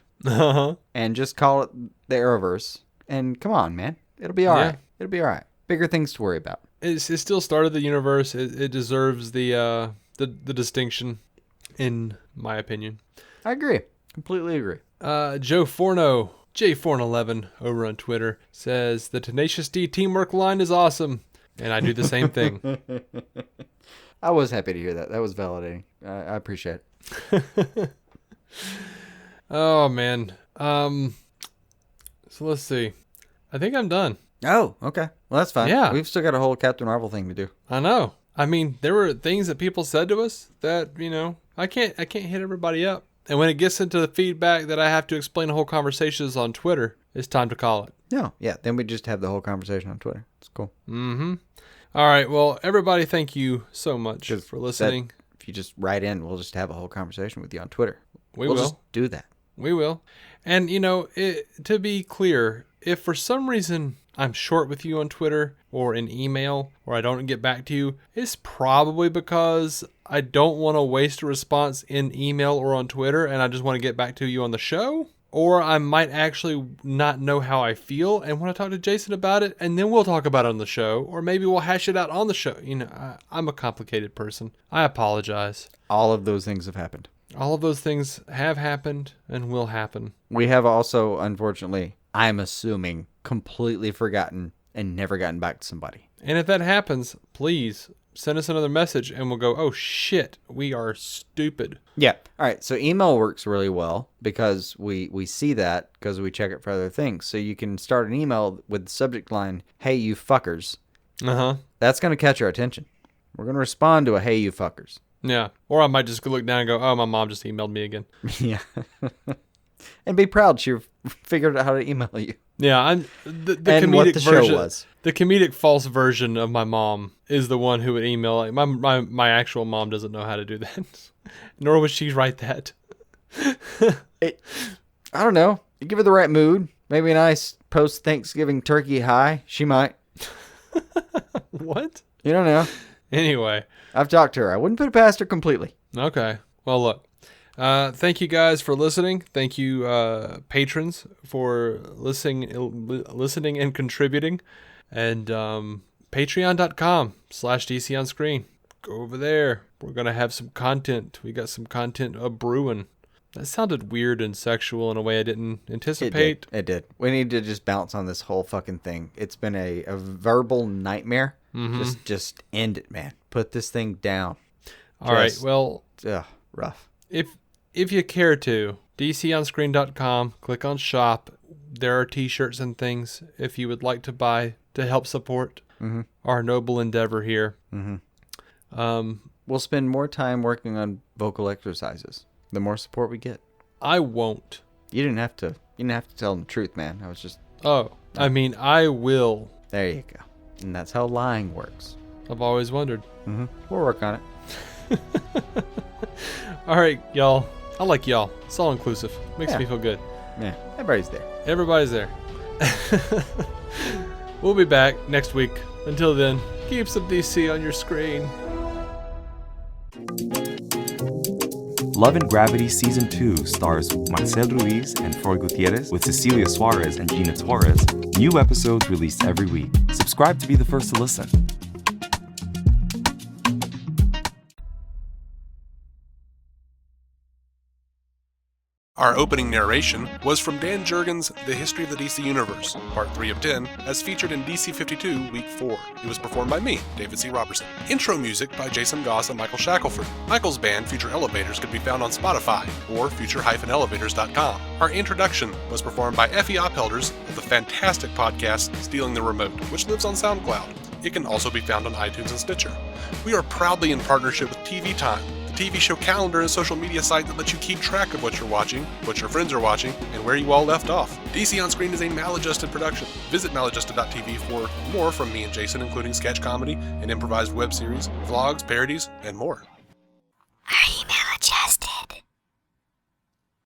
and just call it the Arrowverse. And come on, man. It'll be all right. It'll be all right. Bigger things to worry about. It still started the universe. It deserves the distinction, in my opinion. I agree. Completely agree. Joe Forno, J411 over on Twitter, says the Tenacious D teamwork line is awesome. And I do the same thing. I was happy to hear that. That was validating. I appreciate it. Oh, man. So let's see. I think I'm done. Oh, okay. Well, that's fine. Yeah. We've still got a whole Captain Marvel thing to do. I know. I mean, there were things that people said to us that, I can't hit everybody up. And when it gets into the feedback that I have to explain the whole conversations on Twitter, it's time to call it. No, yeah. Then we just have the whole conversation on Twitter. It's cool. Mm-hmm. All right. Well, everybody, thank you so much for listening. If you just write in, we'll just have a whole conversation with you on Twitter. We'll just do that. We will. And, to be clear, if for some reason I'm short with you on Twitter or in email or I don't get back to you, it's probably because I don't want to waste a response in email or on Twitter and I just want to get back to you on the show. Or I might actually not know how I feel and want to talk to Jason about it, and then we'll talk about it on the show. Or maybe we'll hash it out on the show. I'm a complicated person. I apologize. All of those things have happened. All of those things have happened and will happen. We have also, unfortunately, I'm assuming, completely forgotten and never gotten back to somebody. And if that happens, please send us another message and we'll go, oh shit, we are stupid. Yeah. All right. So email works really well because we see that because we check it for other things. So you can start an email with the subject line, hey, you fuckers. Uh-huh. That's going to catch our attention. We're going to respond to a hey, you fuckers. Yeah. Or I might just look down and go, oh, my mom just emailed me again. Yeah. And be proud she figured out how to email you. Yeah, the and comedic what the version, show was. The comedic false version of my mom is the one who would email. Like my actual mom doesn't know how to do that, nor would she write that. I don't know. You give her the right mood. Maybe a nice post-Thanksgiving turkey high. She might. What? You don't know. Anyway. I've talked to her. I wouldn't put it past her completely. Okay. Well, look. Thank you guys for listening. Thank you, patrons, for listening and contributing. And patreon.com/DC on screen. Go over there. We're going to have some content. We got some content brewing. That sounded weird and sexual in a way I didn't anticipate. It did. We need to just bounce on this whole fucking thing. It's been a verbal nightmare. Mm-hmm. Just end it, man. Put this thing down. All right. Well, rough. If you care to, DCOnscreen.com, click on shop. There are t-shirts and things if you would like to buy to help support our noble endeavor here. Mm-hmm. We'll spend more time working on vocal exercises the more support we get. I won't. You didn't have to tell them the truth, man. I was just... Oh, I mean, I will. There you go. And that's how lying works. I've always wondered. Mm-hmm. We'll work on it. All right, y'all. I like y'all. It's all inclusive. Makes me feel good. Yeah, everybody's there. Everybody's there. We'll be back next week. Until then, keep some DC on your screen. Love and Gravity Season 2 stars Marcel Ruiz and Flor Gutierrez with Cecilia Suarez and Gina Torres. New episodes released every week. Subscribe to be the first to listen. Our opening narration was from Dan Jurgens' The History of the DC Universe, Part 3 of 10, as featured in DC 52, Week 4. It was performed by me, David C. Robertson. Intro music by Jason Goss and Michael Shackelford. Michael's band, Future Elevators, could be found on Spotify or future-elevators.com. Our introduction was performed by Effie Ophelders of the fantastic podcast Stealing the Remote, which lives on SoundCloud. It can also be found on iTunes and Stitcher. We are proudly in partnership with TV Time, TV show calendar and social media site that lets you keep track of what you're watching, what your friends are watching, and where you all left off. DC On Screen is a maladjusted production. Visit maladjusted.tv for more from me and Jason, including sketch comedy, an improvised web series, vlogs, parodies, and more.